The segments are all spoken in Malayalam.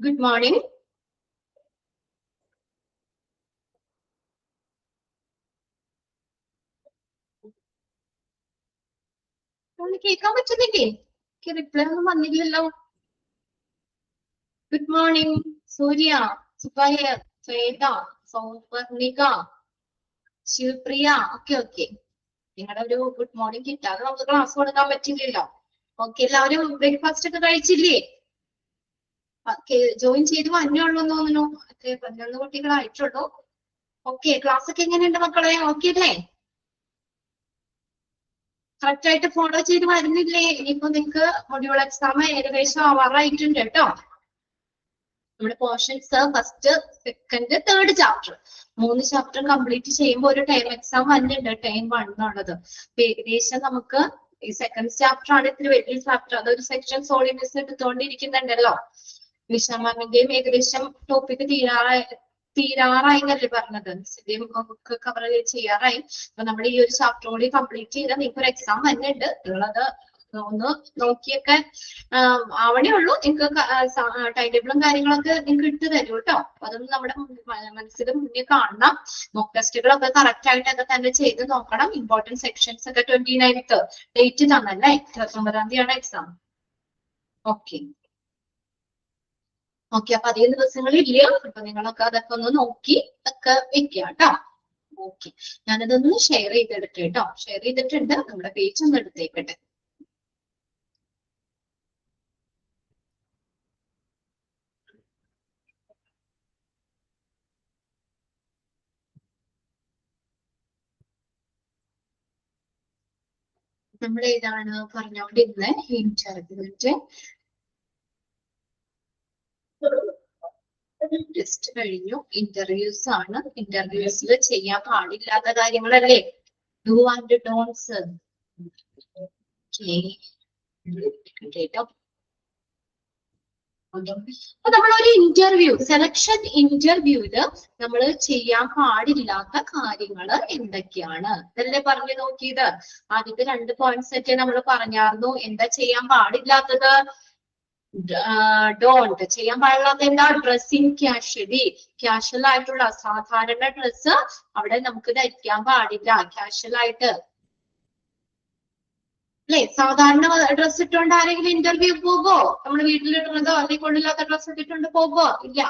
Good morning. കേൾക്കാൻ പറ്റുന്നില്ലേ? റിപ്ലൈ ഒന്നും വന്നില്ലല്ലോ. ഗുഡ് മോർണിംഗ് സൂര്യ, സുബൈർ, ശ്വേത, സൗപർണിക, ശിവപ്രിയ. ഓക്കെ. നിങ്ങളുടെ ഒരു ഗുഡ് മോർണിംഗ് കിട്ടാതെ നമുക്ക് ക്ലാസ് കൊടുക്കാൻ പറ്റില്ലല്ലോ. ഓക്കെ, എല്ലാവരും ബ്രേക്ക്ഫാസ്റ്റ് ഒക്കെ കഴിച്ചില്ലേ? ജോയിൻ ചെയ്ത് വന്നോളൂ എന്ന് തോന്നുന്നു. 11 കുട്ടികളായിട്ടുള്ളൂ. ഓക്കെ, ക്ലാസ് ഒക്കെ എങ്ങനെയുണ്ട് മക്കളെ? ഓക്കെ അല്ലേ? കറക്റ്റ് ആയിട്ട് ഫോളോ ചെയ്ത് വരുന്നില്ലേ? ഇനിയിപ്പോ നിങ്ങൾക്ക് മൊഡ്യൂൾ എക്സാം ഏകദേശം ആവാറായിട്ടുണ്ട് കേട്ടോ. നമ്മുടെ portions first, second, third chapter 3 chapter complete ചെയ്യുമ്പോൾ ഒരു ടൈം എക്സാം വന്നിട്ടുണ്ട്, ടൈം 1 എന്നുള്ളത്. ഏകദേശം നമുക്ക് ഈ സെക്കൻഡ് ചാപ്റ്റർ ആണ് ഇത്തിരി വലിയ ചാപ്റ്റർ. അതൊരു സെക്ഷൻ സോളിനിസ് എടുത്തുകൊണ്ടിരിക്കുന്നുണ്ടല്ലോ. വിഷമാമിന്റെയും ഏകദേശം ടോപ്പിക് തീരാറായി എന്നല്ലേ പറഞ്ഞത്. ഒക്കെ കവർ ചെയ്യാറായി. അപ്പൊ നമ്മൾ ഈ ഒരു ചാപ്റ്റർ കൂടി കംപ്ലീറ്റ് ചെയ്താൽ നിങ്ങൾക്ക് ഒരു എക്സാം വന്നിട്ടുണ്ട്. ഉള്ളത് ഒന്ന് നോക്കിയൊക്കെ ആവണേ ഉള്ളൂ. നിങ്ങൾക്ക് ടൈം ടേബിളും കാര്യങ്ങളൊക്കെ നിങ്ങൾക്ക് ഇട്ട് തരും കേട്ടോ. അപ്പൊ അതൊന്നും നമ്മുടെ മനസ്സിൽ മുന്നേ കാണണം. മോക്ക് ടെസ്റ്റുകളൊക്കെ കറക്റ്റ് ആയിട്ടൊക്കെ തന്നെ ചെയ്ത് നോക്കണം. ഇമ്പോർട്ടന്റ് സെക്ഷൻസ് ഒക്കെ 29th ഡേറ്റ് തന്നല്ലേ? 29-ാം തീയതിയാണ് എക്സാം. ഓക്കെ, അപ്പൊ അധികം ദിവസങ്ങളില്ല. അപ്പൊ നിങ്ങളൊക്കെ അതൊക്കെ ഒന്ന് നോക്കി ഒക്കെ വെക്കുക കേട്ടോ. ഓക്കെ, ഞാനതൊന്ന് ഷെയർ ചെയ്തെടുക്കട്ടെ കേട്ടോ. ഷെയർ ചെയ്തിട്ടുണ്ട്. നമ്മുടെ പേജ് ഒന്ന് എടുത്തേക്കട്ടെ. നമ്മൾ ഏതാണ് പറഞ്ഞോണ്ടിരുന്നത്? ഇന്റർവ്യൂവിന്റെ ടെസ്റ്റ് കഴിഞ്ഞു. ഇന്റർവ്യൂസ് ആണ്. ഇന്റർവ്യൂസിൽ ചെയ്യാൻ പാടില്ലാത്ത കാര്യങ്ങളല്ലേ? Do and don'ts. കേട്ടോ. അപ്പൊ നമ്മളൊരു ഇന്റർവ്യൂ, സെലക്ഷൻ ഇന്റർവ്യൂവില് നമ്മൾ ചെയ്യാൻ പാടില്ലാത്ത കാര്യങ്ങൾ എന്തൊക്കെയാണ് ഇതല്ലേ പറഞ്ഞു നോക്കിയത്. ആദ്യത്തെ 2 പോയിന്റ്സ് ഒക്കെ നമ്മൾ പറഞ്ഞായിരുന്നു. എന്താ ചെയ്യാൻ പാടില്ലാത്തത്? ഡോണ്ട്. ചെയ്യാൻ പാടില്ലാത്ത എന്താ? Dressing casually. കാഷ്വൽ ആയിട്ടുള്ള സാധാരണ ഡ്രസ്സ് അവിടെ നമുക്ക് ധരിക്കാൻ പാടില്ല. കാഷ്വൽ ആയിട്ട് അല്ലെ? സാധാരണ ഡ്രസ് ഇട്ടുകൊണ്ട് ആരെങ്കിലും ഇന്റർവ്യൂ പോകുമോ? നമ്മൾ വീട്ടിലിടുന്നതോ അല്ലെങ്കിൽ കൊള്ളില്ലാത്ത ഡ്രസ് ഇട്ടിട്ടുണ്ട് പോകുമോ? ഇല്ല.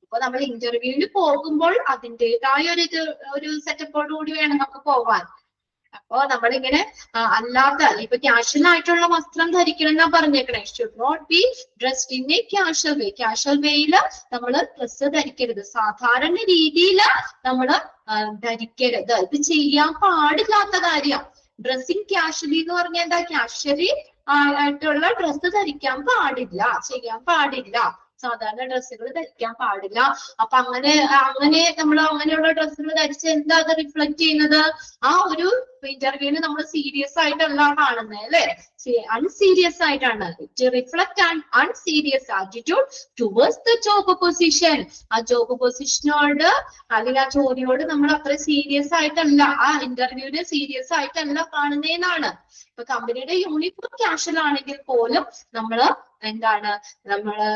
അപ്പൊ നമ്മൾ ഇന്റർവ്യൂവിന് പോകുമ്പോൾ അതിൻ്റെതായ ഒരു സെറ്റപ്പോട് കൂടി വേണം നമുക്ക് പോവാൻ. അപ്പൊ നമ്മളിങ്ങനെ അല്ലാത്ത ഇപ്പൊ കാഷ്വൽ ആയിട്ടുള്ള വസ്ത്രം ധരിക്കണം എന്നാ പറഞ്ഞേക്കണേ. Should not be dressed in a casual way. Casual വേയില് നമ്മള് ഡ്രസ്സ് ധരിക്കരുത്. സാധാരണ രീതിയിൽ നമ്മള് ധരിക്കരുത്. ഇത് ചെയ്യാൻ പാടില്ലാത്ത കാര്യം. ഡ്രസ്സിങ് കാഷ്വലി എന്ന് പറഞ്ഞാൽ എന്താ? കാഷ്വലി ആയിട്ടുള്ള ഡ്രസ്സ് ധരിക്കാൻ പാടില്ല, ചെയ്യാൻ പാടില്ല. സാധാരണ ഡ്രസ്സുകൾ ധരിക്കാൻ പാടില്ല. അപ്പൊ അങ്ങനെ നമ്മൾ അങ്ങനെയുള്ള ഡ്രസ്സുകൾ ധരിച്ച് എന്താ അത് റിഫ്ലക്ട് ചെയ്യുന്നത്? ആ ഒരു ഇന്റർവ്യൂവിന് നമ്മൾ സീരിയസ് ആയിട്ടല്ല കാണുന്നത് അല്ലെ? അൺസീരിയസ് ആയിട്ടാണ്. It reflect an unserious attitude towards the job position. ആ ജോബ് പൊസിഷനോട് അല്ലെങ്കിൽ ആ ജോലിയോട് നമ്മൾ അത്ര സീരിയസ് ആയിട്ടല്ല, ആ ഇന്റർവ്യൂവിന് സീരിയസ് ആയിട്ടല്ല കാണുന്നതെന്നാണ്. ഇപ്പൊ കമ്പനിയുടെ യൂണിഫോം കാഷ്വൽ ആണെങ്കിൽ പോലും നമ്മള് എന്താണ്, നമ്മള്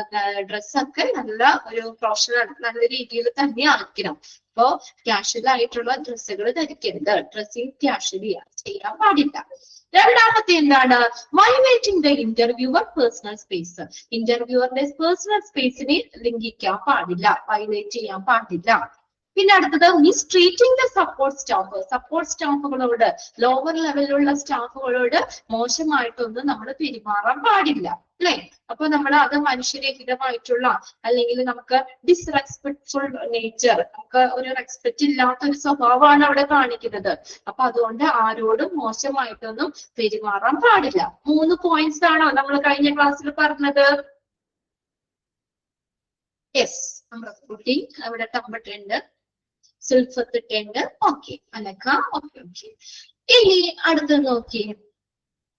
ഡ്രസ്സൊക്കെ നല്ല ഒരു പ്രൊഫഷണൽ നല്ല രീതിയിൽ തന്നെ ആക്കണം. അപ്പോ കാഷ്വൽ ആയിട്ടുള്ള ഡ്രസ്സുകൾ ധരിക്കരുത്. ഡ്രസ്സിങ് കാഷ്വലി ചെയ്യാൻ പാടില്ല. രണ്ടാമത്തെ എന്താണ്? Violating the interviewer personal space. ഇന്റർവ്യൂവറിന്റെ പേഴ്സണൽ സ്പേസിനെ ലംഘിക്കാൻ പാടില്ല, വയലേറ്റ് ചെയ്യാൻ പാടില്ല. പിന്നെ അടുത്തത് mistreating the support staff. Support സ്റ്റാഫുകളോട്, ലോവർ ലെവലിലുള്ള സ്റ്റാഫുകളോട് മോശമായിട്ടൊന്നും നമ്മൾ പെരുമാറാൻ പാടില്ല അല്ലെ? അപ്പൊ നമ്മൾ അത് മനുഷ്യരഹിതമായിട്ടുള്ള അല്ലെങ്കിൽ നമുക്ക് ഡിസ്റെസ്പെക്ട്ഫുൾ നേച്ചർ, നമുക്ക് ഒരു റെസ്പെക്ട് ഇല്ലാത്ത ഒരു സ്വഭാവമാണ് അവിടെ കാണിക്കുന്നത്. അപ്പൊ അതുകൊണ്ട് ആരോടും മോശമായിട്ടൊന്നും പെരുമാറാൻ പാടില്ല. 3 പോയിന്റ്സ് ആണോ നമ്മൾ കഴിഞ്ഞ ക്ലാസ്സിൽ പറഞ്ഞത്? യെസ്, അമൃതക്കുട്ടി അവിടെ ടമ്പട്ടുണ്ട്, സുൽഫത്തിട്ടുണ്ട്. ഓക്കെ, അലക്ക. ഓക്കെ. ഇനി അടുത്ത് നോക്കിയേ,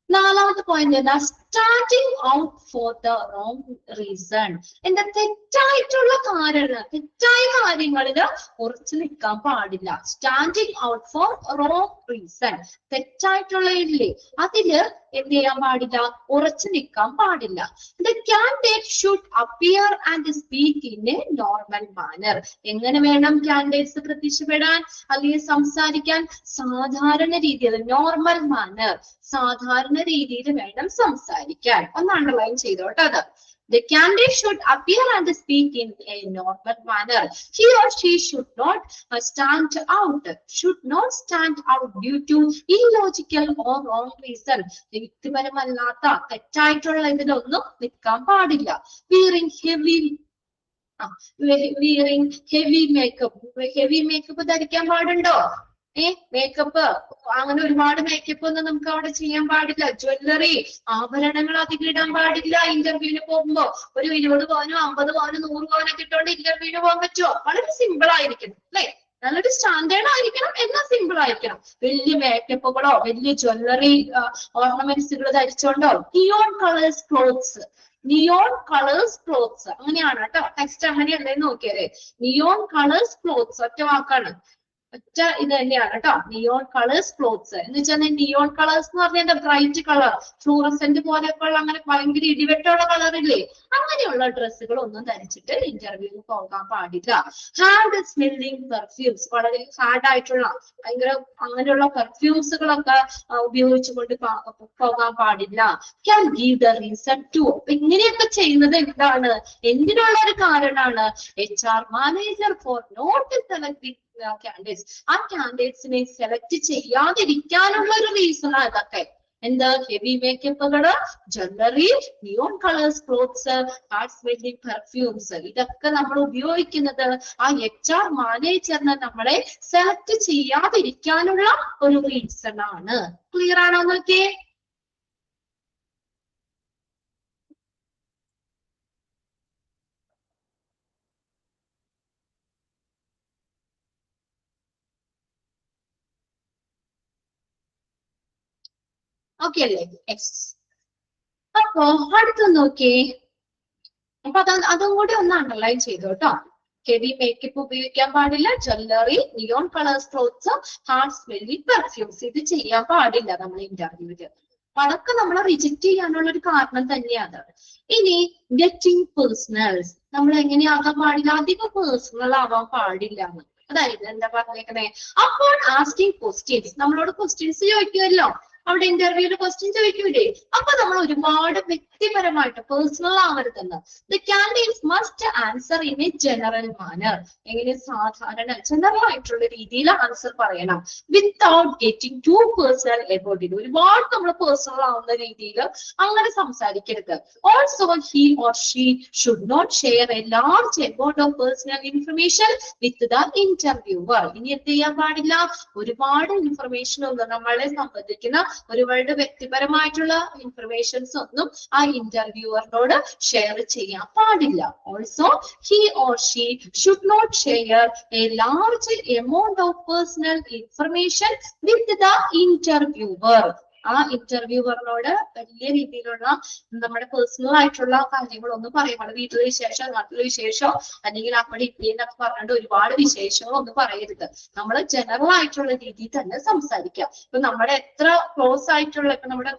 4ാമത്തെ പോയിന്റ് എന്താ? Starting out for the wrong reason. എന്താ? തെറ്റായിട്ടുള്ള കാരണം, തെറ്റായ കാര്യങ്ങളിൽ ഉറച്ചു നിൽക്കാൻ പാടില്ല. Standing out for wrong reason. തെറ്റായിട്ടുള്ള ഇല്ലേ അതില് എന്ത് ചെയ്യാൻ പാടില്ല, ഉറച്ചു നിൽക്കാൻ പാടില്ല. The candidate should appear and speak in a normal manner. എങ്ങനെ വേണം കാൻഡിഡേറ്റ്സ് പ്രത്യക്ഷപ്പെടാൻ അല്ലെങ്കിൽ സംസാരിക്കാൻ? സാധാരണ രീതിയിൽ, നോർമൽ മാനർ, സാധാരണ രീതിയിൽ വേണം സംസാരിക്കാൻ. ഒന്ന് അണ്ടർലൈൻ ചെയ്തോട്ടെ അത്. The candidate should appear and speak in a normal manner. He or she should not stand out due to illogical or wrong reason. യുക്തിപരമല്ലാത്ത തെറ്റായിട്ടുള്ള ഇതിലൊന്നും നിൽക്കാൻ പാടില്ല. Wearing heavy makeup ധരിക്കാൻ പാടുണ്ടോ? മേക്കപ്പ് അങ്ങനെ ഒരുപാട് മേക്കപ്പ് ഒന്നും നമുക്ക് അവിടെ ചെയ്യാൻ പാടില്ല. ജ്വല്ലറി, ആഭരണങ്ങൾ അധികം ഇടാൻ പാടില്ല. ഇന്റർവ്യൂവിന് പോകുമ്പോ ഒരു 20 പവനോ 50 പവനോ 100 പവനൊക്കെ ഇട്ടുകൊണ്ട് ഇന്റർവ്യൂവിന് പോകാൻ പറ്റുമോ? വളരെ സിമ്പിൾ ആയിരിക്കണം അല്ലെ? നല്ലൊരു സ്റ്റാൻഡേർഡ് ആയിരിക്കണം, എന്നാൽ സിമ്പിൾ ആയിരിക്കണം. വലിയ മേക്കപ്പുകളോ വലിയ ജ്വല്ലറി ഓർണമെന്റ്സുകൾ ധരിച്ചോണ്ടോ. നിയോൺ കളേഴ്സ് ക്ലോത്ത്സ് അങ്ങനെയാണ് കേട്ടോ. ടെക്സ്റ്റ് അങ്ങനെയല്ലേ നോക്കിയാലേ. നിയോൺ കളേഴ്സ് ക്ലോത്ത്സ് ഒറ്റ വാക്കാണ്, ഒറ്റ ഇത് തന്നെയാണ് കേട്ടോ. നിയോൺ കളേഴ്സ് ക്ലോത്ത്സ് എന്ന് വെച്ചാൽ നിയോൺ കളേഴ്സ് എന്ന് പറഞ്ഞാൽ എന്താ? ബ്രൈറ്റ് കളർ, ഫ്ലൂറസെന്റ് പോലെയൊക്കെ ഉള്ള അങ്ങനെ ഭയങ്കര ഇടിവെട്ടുള്ള കളറില്ലേ, അങ്ങനെയുള്ള ഡ്രസ്സുകൾ ഒന്നും ധരിച്ചിട്ട് ഇന്റർവ്യൂവിന് പോകാൻ പാടില്ല. ഹാർഡ് സ്മെല്ലിംഗ് പെർഫ്യൂംസ്, വളരെ ഹാർഡ് ആയിട്ടുള്ള ഭയങ്കര അങ്ങനെയുള്ള പെർഫ്യൂംസുകളൊക്കെ ഉപയോഗിച്ചുകൊണ്ട് പോകാൻ പാടില്ല. Can give the reason to. ഇങ്ങനെയൊക്കെ ചെയ്യുന്നത് എന്താണ്, എന്തിനുള്ള ഒരു കാരണമാണ്? HR manager for not selecting candidates. ആ കാൻഡിഡേറ്റ്സിനെ സെലക്ട് ചെയ്യാതിരിക്കാനുള്ള ഒരു റീസൺ അതൊക്കെ. എന്താ? ഹെവി മേക്കപ്പുകള്, jewellery, neon colours clothes, hard smelling perfumes, ഇതൊക്കെ നമ്മൾ ഉപയോഗിക്കുന്നത് ആ HR മാനേജറിനെ നമ്മളെ സെലക്ട് ചെയ്യാതിരിക്കാനുള്ള ഒരു റീസൺ ആണ്. ക്ലിയർ ആണോ നോക്കിയേ? ഓക്കെ അല്ലേ? യെസ്. അപ്പോ അടുത്ത് നോക്കിയേ. അപ്പൊ അതും കൂടി ഒന്ന് അണ്ടർലൈൻ ചെയ്തു കേട്ടോ. ഹെവി മേക്കപ്പ് ഉപയോഗിക്കാൻ പാടില്ല, jewellery, neon colours clothes, hard smelling perfumes, ഇത് ചെയ്യാൻ പാടില്ല നമ്മൾ ഇന്റർവ്യൂവില്. അതൊക്കെ നമ്മളെ റിജക്ട് ചെയ്യാനുള്ള ഒരു കാരണം തന്നെയാണ്. ഇനി ഗെറ്റിംഗ് പേഴ്സണൽസ്, നമ്മൾ എങ്ങനെയാകാൻ പാടില്ല? അധികം പേഴ്സണൽ ആവാൻ പാടില്ല എന്ന്. അതായത് എന്താ പറഞ്ഞേക്കണേ? അപ്പോൾ ആസ്കിംഗ് ക്വസ്റ്റ്യൻസ്, നമ്മളോട് ക്വസ്റ്റ്യൻസ് ചോദിക്കുമല്ലോ അവിടെ ഇന്റർവ്യൂവിൽ ക്വസ്റ്റ്യൻ ചോദിക്കൂലേ, അപ്പൊ നമ്മൾ ഒരുപാട് വ്യക്തിപരമായിട്ട് പേഴ്സണൽ ആവരുതെന്ന്. The candidates must answer in a general manner. എങ്ങനെ? സാധാരണ ജനറൽ ആയിട്ടുള്ള രീതിയിൽ ആൻസർ പറയണം. Without getting too personal about it. ഒരുപാട് നമ്മൾ പേഴ്സണൽ ആവുന്ന രീതിയിൽ അങ്ങനെ സംസാരിക്കരുത്. Also he or she should not share a large amount of personal information with the interviewer. ഇനി എന്ത് ചെയ്യാൻ പാടില്ല? ഒരുപാട് ഇൻഫർമേഷൻ ഒന്നും നമ്മളെ സംബന്ധിക്കുന്ന ഒരുപാട് വ്യക്തിപരമായിട്ടുള്ള ഇൻഫർമേഷൻസ് ഒന്നും ആ ഇന്റർവ്യൂവറിനോട് ഷെയർ ചെയ്യാൻ പാടില്ല. Also he or she should not share a large amount of personal information with the interviewer. ആ ഇന്റർവ്യൂവറിനോട് വലിയ രീതിയിലുള്ള നമ്മുടെ പേഴ്സണൽ ആയിട്ടുള്ള കാര്യങ്ങളൊന്നും പറയുമ്പോൾ വീട്ടിലെ വിശേഷം, നാട്ടിലെ വിശേഷം, അല്ലെങ്കിൽ അവിടെ ഇന്നൊക്കെ പറഞ്ഞിട്ട് ഒരുപാട് വിശേഷങ്ങളൊന്നും പറയരുത്. നമ്മൾ ജനറൽ ആയിട്ടുള്ള രീതിയിൽ തന്നെ സംസാരിക്കാം. ഇപ്പൊ നമ്മുടെ എത്ര ക്ലോസ് ആയിട്ടുള്ള, ഇപ്പൊ നമ്മുടെ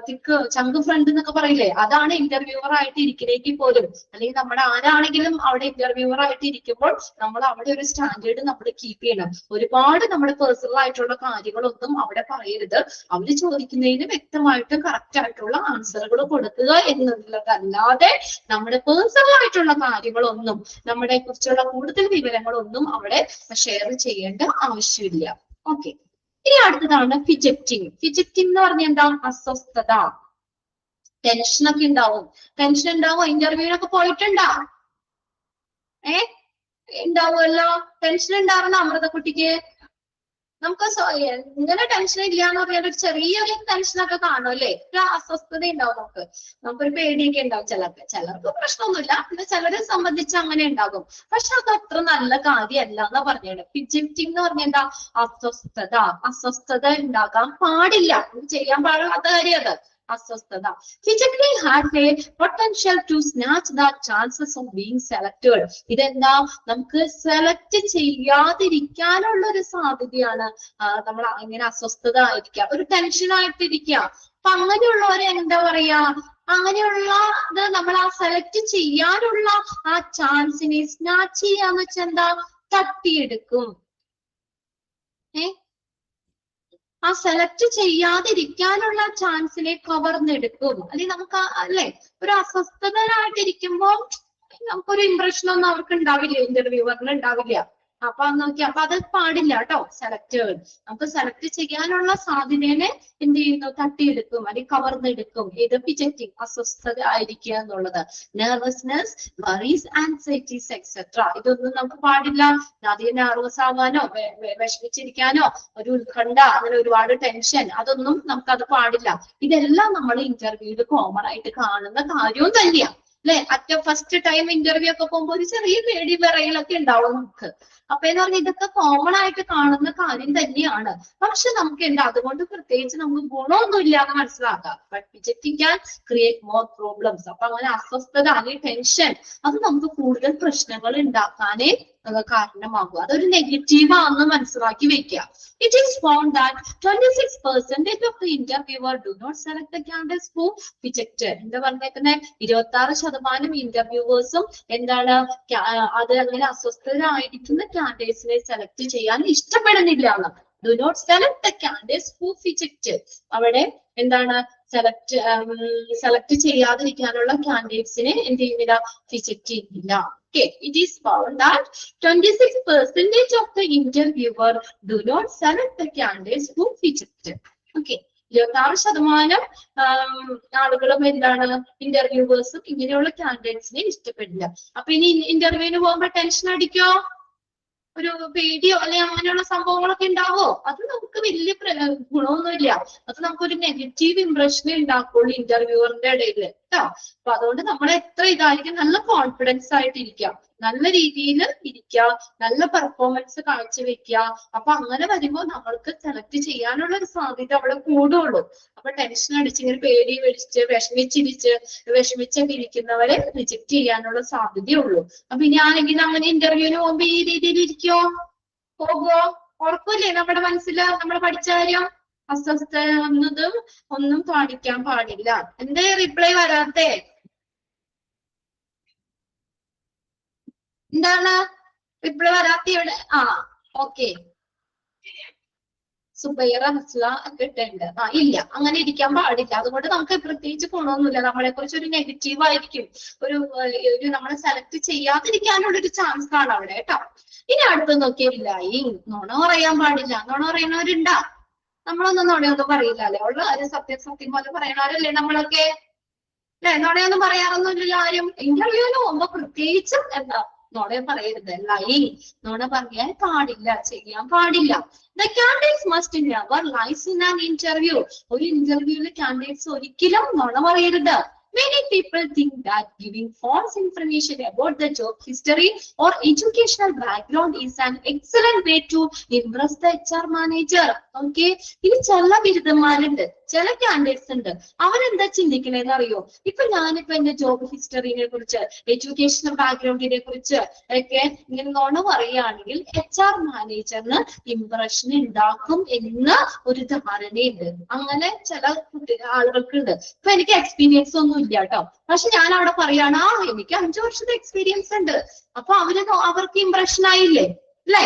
തിക്ക് ചങ്ക് ഫ്രണ്ട് എന്നൊക്കെ പറയില്ലേ, അതാണ് ഇന്റർവ്യൂവർ ആയിട്ട് ഇരിക്കണമെങ്കിൽ പോലും, അല്ലെങ്കിൽ നമ്മുടെ ആരാണെങ്കിലും അവിടെ ഇന്റർവ്യൂവർ ആയിട്ട് ഇരിക്കുമ്പോൾ നമ്മൾ അവിടെ ഒരു സ്റ്റാൻഡേർഡ് നമ്മൾ കീപ്പ് ചെയ്യണം. ഒരുപാട് നമ്മുടെ പേഴ്സണൽ ആയിട്ടുള്ള കാര്യങ്ങളൊന്നും അവിടെ പറയരുത്. അവര് ചോദിക്കുന്നതിന് വ്യക്തമായിട്ട് കറക്റ്റ് ആയിട്ടുള്ള ആൻസറുകൾ കൊടുക്കുക എന്നുള്ളതല്ലാതെ നമ്മുടെ പേഴ്സണൽ ആയിട്ടുള്ള കാര്യങ്ങളൊന്നും, നമ്മളെ കുറിച്ചുള്ള കൂടുതൽ വിവരങ്ങളൊന്നും അവിടെ ഷെയർ ചെയ്യേണ്ട ആവശ്യമില്ല. ഓക്കെ. ഇനി അടുത്തതാണ് ഫിജറ്റിംഗ്. ഫിജറ്റിംഗ് എന്ന് പറഞ്ഞാൽ എന്താ? അസ്വസ്ഥത, ടെൻഷനൊക്കെ ഉണ്ടാവും. ടെൻഷൻ ഉണ്ടാവും. ഇന്റർവ്യൂവിനൊക്കെ പോയിട്ടുണ്ടോ? ഉണ്ടാവുമല്ലോ. ടെൻഷൻ ഉണ്ടാവുന്ന അമൃതക്കുട്ടിക്ക് നമുക്ക് ഇങ്ങനെ ടെൻഷൻ ഇല്ല എന്ന് പറഞ്ഞാൽ ഒരു ചെറിയൊരു ടെൻഷനൊക്കെ കാണും അല്ലേ? ഒരു അസ്വസ്ഥത ഉണ്ടാവും. നമുക്കൊരു പേടിയൊക്കെ ഉണ്ടാവും. ചിലർക്ക് പ്രശ്നമൊന്നുമില്ല, പിന്നെ ചിലരെ സംബന്ധിച്ച് അങ്ങനെ ഉണ്ടാകും. പക്ഷെ അത് അത്ര നല്ല കാര്യമല്ല എന്നാ പറഞ്ഞത്. ഫിജറ്റിംഗ് എന്ന് പറഞ്ഞാൽ എന്താ? അസ്വസ്ഥത ഉണ്ടാകാൻ പാടില്ല, ചെയ്യാൻ പാടില്ലാത്ത കാര്യം അത്. അസ്വസ്ഥത. Fidgeting has a potential to snatch the chances of being selected. ഇതെന്താ? നമുക്ക് സെലക്ട് ചെയ്യാതിരിക്കാനുള്ള ഒരു സാധ്യതയാണ്. നമ്മൾ ഇങ്ങനെ അസ്വസ്ഥത ആയിരിക്കുക, ഒരു ടെൻഷൻ ആയിട്ടിരിക്കുക. അപ്പൊ അങ്ങനെയുള്ളവരെ എന്താ പറയാ, അങ്ങനെയുള്ള ഇത് നമ്മൾ ആ സെലക്ട് ചെയ്യാനുള്ള ആ ചാൻസിനെ സ്നാച്ച് ചെയ്യാന്ന് വെച്ചാൽ എന്താ, തട്ടിയെടുക്കും. ആ സെലക്ട് ചെയ്യാതിരിക്കാനുള്ള ചാൻസിനെ കവർന്നെടുക്കും. അല്ലെങ്കിൽ നമുക്ക് അല്ലെ ഒരു അസ്വസ്ഥതരായിട്ടിരിക്കുമ്പോ നമുക്കൊരു ഇംപ്രഷൻ ഒന്നും അവർക്ക് ഉണ്ടാവില്ല, ഇന്റർവ്യൂവറിന് ഉണ്ടാവില്ല. അപ്പൊ നോക്കി, അപ്പൊ അത് പാടില്ല കേട്ടോ. സെലക്ടേഴ്സ് നമുക്ക് സെലക്ട് ചെയ്യാനുള്ള സാധ്യതയെ എന്ത് ചെയ്യുന്നു, തട്ടിയെടുക്കും അല്ലെങ്കിൽ കവർന്നെടുക്കും. ഇത് റിജക്റ്റിംഗ്, അസ്വസ്ഥത ആയിരിക്കുക എന്നുള്ളത്. നെർവസ്നെസ്, വറീസ്, ആൻസൈറ്റീസ് എക്സെട്ര, ഇതൊന്നും നമുക്ക് പാടില്ല. അധികം നെർവസ് ആവാനോ വിഷമിച്ചിരിക്കാനോ ഒരു ഉത്കണ്ഠ, അങ്ങനെ ഒരുപാട് ടെൻഷൻ, അതൊന്നും നമുക്കത് പാടില്ല. ഇതെല്ലാം നമ്മൾ ഇന്റർവ്യൂവിൽ കോമൺ ആയിട്ട് കാണുന്ന കാര്യവും തന്നെയാണ് അല്ലെ. ഫസ്റ്റ് ടൈം ഇന്റർവ്യൂ ഒക്കെ പോകുമ്പോൾ ഒരു ചെറിയ പേടി വിറയലൊക്കെ ഉണ്ടാവും നമുക്ക്. അപ്പൊ എന്ന് പറഞ്ഞാൽ ഇതൊക്കെ കോമൺ ആയിട്ട് കാണുന്ന കാര്യം തന്നെയാണ്. പക്ഷെ നമുക്ക് എന്താ അതുകൊണ്ട് പ്രത്യേകിച്ച് നമുക്ക് ഗുണമൊന്നും ഇല്ല എന്ന് മനസ്സിലാക്കാം. But rejecting can create more problems. അപ്പൊ അങ്ങനെ അസ്വസ്ഥത അല്ലെങ്കിൽ ടെൻഷൻ അത് നമുക്ക് കൂടുതൽ പ്രശ്നങ്ങൾ ഉണ്ടാക്കാനേ കാരണമാകും. അതൊരു നെഗറ്റീവ് ആണെന്ന് മനസ്സിലാക്കി വെക്കുക. It is found that 26% of the interviewer do not select the candidates who rejected. എന്താ പറഞ്ഞേക്കുന്നത്, 26% ഇന്റർവ്യൂവേഴ്സും എന്താണ് അത് അങ്ങനെ അസ്വസ്ഥരായിരിക്കുന്ന കാൻഡിഡേറ്റ്സിനെ സെലക്ട് ചെയ്യാൻ ഇഷ്ടപ്പെടുന്നില്ല എന്ന്. Do not select the candidates who rejected. അവിടെ എന്താണ് സെലക്ട് ചെയ്യാതിരിക്കാനുള്ള കാൻഡിഡേറ്റ്സിനെ എന്ത് ചെയ്യുന്നില്ല, റിജക്ട് ചെയ്യുന്നില്ല. Okay, it is found that 26% of the interviewer do not select the candidates who rejected. Okay, 26% ആളുകളും എന്താണ് ഇന്റർവ്യൂവേഴ്സും ഇങ്ങനെയുള്ള കാൻഡിഡേറ്റ്സിനെ ഇഷ്ടപ്പെടില്ല. അപ്പൊ ഇനി ഇന്റർവ്യൂവിന് പോകുമ്പോ ടെൻഷൻ അടിക്കോ, ഒരു പേടിയോ അല്ലെ അങ്ങനെയുള്ള സംഭവങ്ങളൊക്കെ ഉണ്ടാവോ? അത് നമുക്ക് വലിയ ഗുണമൊന്നുമില്ല. അത് നമുക്കൊരു നെഗറ്റീവ് ഇംപ്രഷനെ ഉണ്ടാക്കുള്ളൂ ഇന്റർവ്യൂവറിന്റെ ഇടയിൽ കേട്ടോ. അപ്പൊ അതുകൊണ്ട് നമ്മൾ എത്ര ഇതായിരിക്കും, നല്ല കോൺഫിഡൻസ് ആയിട്ട് ഇരിക്കാം, നല്ല രീതിയിൽ ഇരിക്കുക, നല്ല പെർഫോമൻസ് കാഴ്ചവെക്കുക. അപ്പൊ അങ്ങനെ വരുമ്പോൾ നമ്മൾക്ക് സെലക്ട് ചെയ്യാനുള്ള ഒരു സാധ്യത അവിടെ കൂടുള്ളൂ. അപ്പൊ ടെൻഷൻ അടിച്ച് ഇങ്ങനെ പേടി പിടിച്ച് വിഷമിച്ചൊക്കെ ഇരിക്കുന്നവരെ റിജക്ട് ചെയ്യാനുള്ള സാധ്യതയുള്ളൂ. അപ്പൊ ഇനി ആരെങ്കിലും അങ്ങനെ ഇന്റർവ്യൂവിന് പോകുമ്പോ ഈ രീതിയിൽ ഇരിക്കോ, പോകുമോ? ഉറപ്പില്ലേ നമ്മുടെ മനസ്സില് നമ്മൾ പഠിച്ച കാര്യം? അസ്വസ്ഥ എന്നതും ഒന്നും കാണിക്കാൻ പാടില്ല. എന്തേ റിപ്ലൈ വരാത്തേ? എന്താണ് റിപ്ലൈ വരാത്ത ഇവിടെ? ഓക്കെ, സുബൈറ ഹസ്ല കിട്ടേണ്ട. ഇല്ല, അങ്ങനെ ഇരിക്കാൻ പാടില്ല. അതുകൊണ്ട് നമുക്ക് പ്രത്യേകിച്ച് ഗുണമൊന്നുമില്ല. നമ്മളെ കുറിച്ച് ഒരു നെഗറ്റീവ് ആയിരിക്കും, ഒരു നമ്മളെ സെലക്ട് ചെയ്യാതിരിക്കാനുള്ള ഒരു ചാൻസ് ആണ് അവിടെ കേട്ടോ. ഇനി അടുത്ത് നോക്കിയില്ല, ഈ നുണ പറയാൻ പാടില്ല. നുണ പറയുന്നവരുണ്ടാ? നമ്മളൊന്നും നുണയൊന്നും പറയില്ല അല്ലെ, ഉള്ള കാര്യം സത്യം പോലെ പറയണവരല്ലേ നമ്മളൊക്കെ അല്ലെ. നുണയൊന്നും പറയാറൊന്നുമില്ല ആരും. ഇന്റർവ്യൂവിന് പോകുമ്പോ പ്രത്യേകിച്ചും എന്താ നുണ പറയരുത്. നുണ പറയാൻ പാടില്ല, ചെയ്യാൻ പാടില്ല. The candidates must never lie in an interview. ഒരു ഇന്റർവ്യൂവിൽ കാൻഡിഡേറ്റ്സ് ഒരിക്കലും നുണ പറയരുത്. Many people think that giving false information about the job history or educational background is an excellent way to impress the HR manager. Okay, ഇനി ചില ബിരുദന്മാരുണ്ട്, ചില കാൻഡിഡേറ്റ്സ് ഉണ്ട്, അവരെന്താ ചിന്തിക്കണേന്ന് അറിയോ? ഇപ്പൊ ഞാനിപ്പോ എന്റെ ജോബ് ഹിസ്റ്ററിനെ കുറിച്ച്, എഡ്യൂക്കേഷണൽ ബാക്ക്ഗ്രൗണ്ടിനെ കുറിച്ച് ഒക്കെ ഇങ്ങനെ നുണ പറയുകയാണെങ്കിൽ HR മാനേജറിന് ഇംപ്രഷൻ ഉണ്ടാക്കും എന്ന് ഒരു ധാരണയുണ്ട്. അങ്ങനെ ചില ആളുകൾക്കുണ്ട്. ഇപ്പൊ എനിക്ക് എക്സ്പീരിയൻസ് ഒന്നും ഇല്ല കേട്ടോ, പക്ഷെ ഞാൻ അവിടെ പറയാണ് എനിക്ക് 5 വർഷത്തെ എക്സ്പീരിയൻസ് ഉണ്ട്. അപ്പൊ അവർക്ക് ഇംപ്രഷൻ ആയില്ലേ അല്ലെ?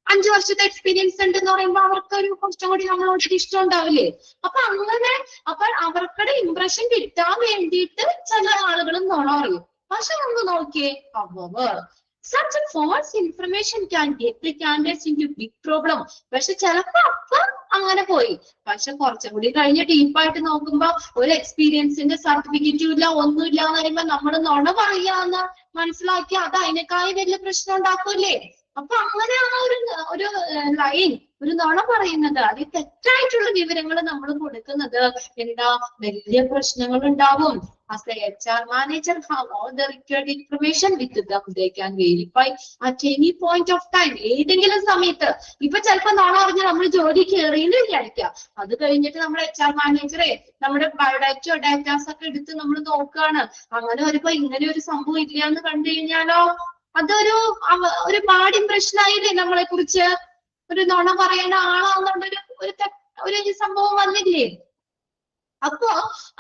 5 വർഷത്തെ എക്സ്പീരിയൻസ് ഉണ്ട് എന്ന് പറയുമ്പോ അവർക്ക് ഒരു കുറച്ചും കൂടി നമ്മളോട് ഇഷ്ടം ഉണ്ടാവില്ലേ? അപ്പൊ അങ്ങനെ അവർക്കുടെ ഇംപ്രഷൻ കിട്ടാൻ വേണ്ടിയിട്ട് ചില ആളുകളും നുണ പറയും. പക്ഷെ നമുക്ക് നോക്കിയേ, such a false information can get the candidates into big problem. പക്ഷെ ചിലപ്പോ അങ്ങനെ പോയി. പക്ഷെ കുറച്ചും കൂടി കഴിഞ്ഞ് ഡീപ്പായിട്ട് നോക്കുമ്പോ ഒരു എക്സ്പീരിയൻസിന്റെ സർട്ടിഫിക്കറ്റും ഇല്ല, ഒന്നുമില്ല എന്ന് പറയുമ്പോ നമ്മൾ നുണ പറയാന്ന് മനസ്സിലാക്കി അത് അതിനേക്കാളും വലിയ പ്രശ്നം ഉണ്ടാക്കൂലേ? അപ്പൊ അങ്ങനെ ഒരു ലൈൻ, ഒരു നുണ പറയുന്നത്, അതിൽ തെറ്റായിട്ടുള്ള വിവരങ്ങൾ നമ്മൾ കൊടുക്കുന്നത് എന്താ, വലിയ പ്രശ്നങ്ങൾ ഉണ്ടാവും. As the HR manager have all the required information with them, they can verify at any point of time. ഏതെങ്കിലും സമയത്ത് ഇപ്പൊ ചിലപ്പോ നുണ പറഞ്ഞ് നമ്മൾ ജോലി കയറിയെന്ന് വിചാരിക്കാം. അത് കഴിഞ്ഞിട്ട് നമ്മുടെ HR മാനേജറെ നമ്മുടെ ബയോഡാറ്റോ ഡാറ്റാസ് ഒക്കെ എടുത്ത് നമ്മൾ നോക്കുകയാണ്. അങ്ങനെ വരുമ്പോ ഇങ്ങനെ ഒരു സംഭവം ഇല്ല എന്ന് കണ്ടു കഴിഞ്ഞാലോ അതൊരു ബാഡ് ഇംപ്രഷൻ ആയില്ലേ നമ്മളെ കുറിച്ച്? ഒരു നുണ പറയുന്ന ആളാന്നുള്ളൊരു ഒരു സംഭവം വന്നില്ലേ? അപ്പൊ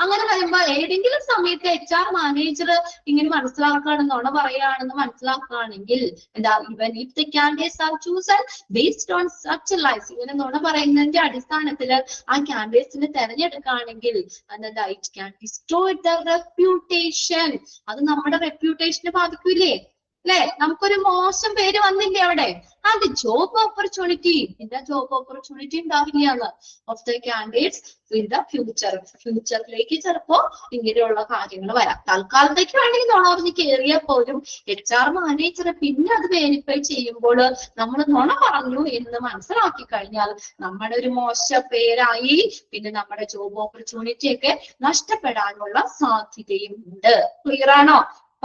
അങ്ങനെ വരുമ്പോ ഏതെങ്കിലും സമയത്ത് HR മാനേജർ ഇങ്ങനെ മനസ്സിലാക്കുകയാണെന്നോണ പറയുകയാണെന്ന് മനസ്സിലാക്കുകയാണെങ്കിൽ എന്താ, even if the candidates are chosen based on such lies, ഇങ്ങനെ നുണ പറയുന്നതിന്റെ അടിസ്ഥാനത്തിൽ ആ കാൻഡിഡേറ്റ്സിനെ തെരഞ്ഞെടുക്കുകയാണെങ്കിൽ അതെന്താ, it can destroy the reputation, അത് നമ്മുടെ റെപ്യൂട്ടേഷനെ ബാധിക്കൂലേ, അല്ലെ? നമുക്കൊരു മോശം പേര് വന്നില്ലേ അവിടെ. ആൻഡ് ജോബ് ഓപ്പർച്യൂണിറ്റി, എന്താ ജോബ് ഓപ്പർച്യൂണിറ്റി ഉണ്ടാവില്ല of the candidates in the future, ഫ്യൂച്ചറിലേക്ക് ചിലപ്പോ ഇങ്ങനെയുള്ള കാര്യങ്ങൾ വരാം. തൽക്കാലത്തേക്ക് വേണമെങ്കിൽ നുണ പറഞ്ഞ് കയറിയാൽ പോലും HR മാനേജർ പിന്നെ അത് വെരിഫൈ ചെയ്യുമ്പോൾ നമ്മൾ നുണ പറഞ്ഞു എന്ന് മനസ്സിലാക്കി കഴിഞ്ഞാൽ നമ്മുടെ ഒരു മോശ പേരായി പിന്നെ നമ്മുടെ ജോബ് ഓപ്പർച്യൂണിറ്റി ഒക്കെ നഷ്ടപ്പെടാനുള്ള സാധ്യതയും ഉണ്ട്. ക്ലിയർ ആണോ?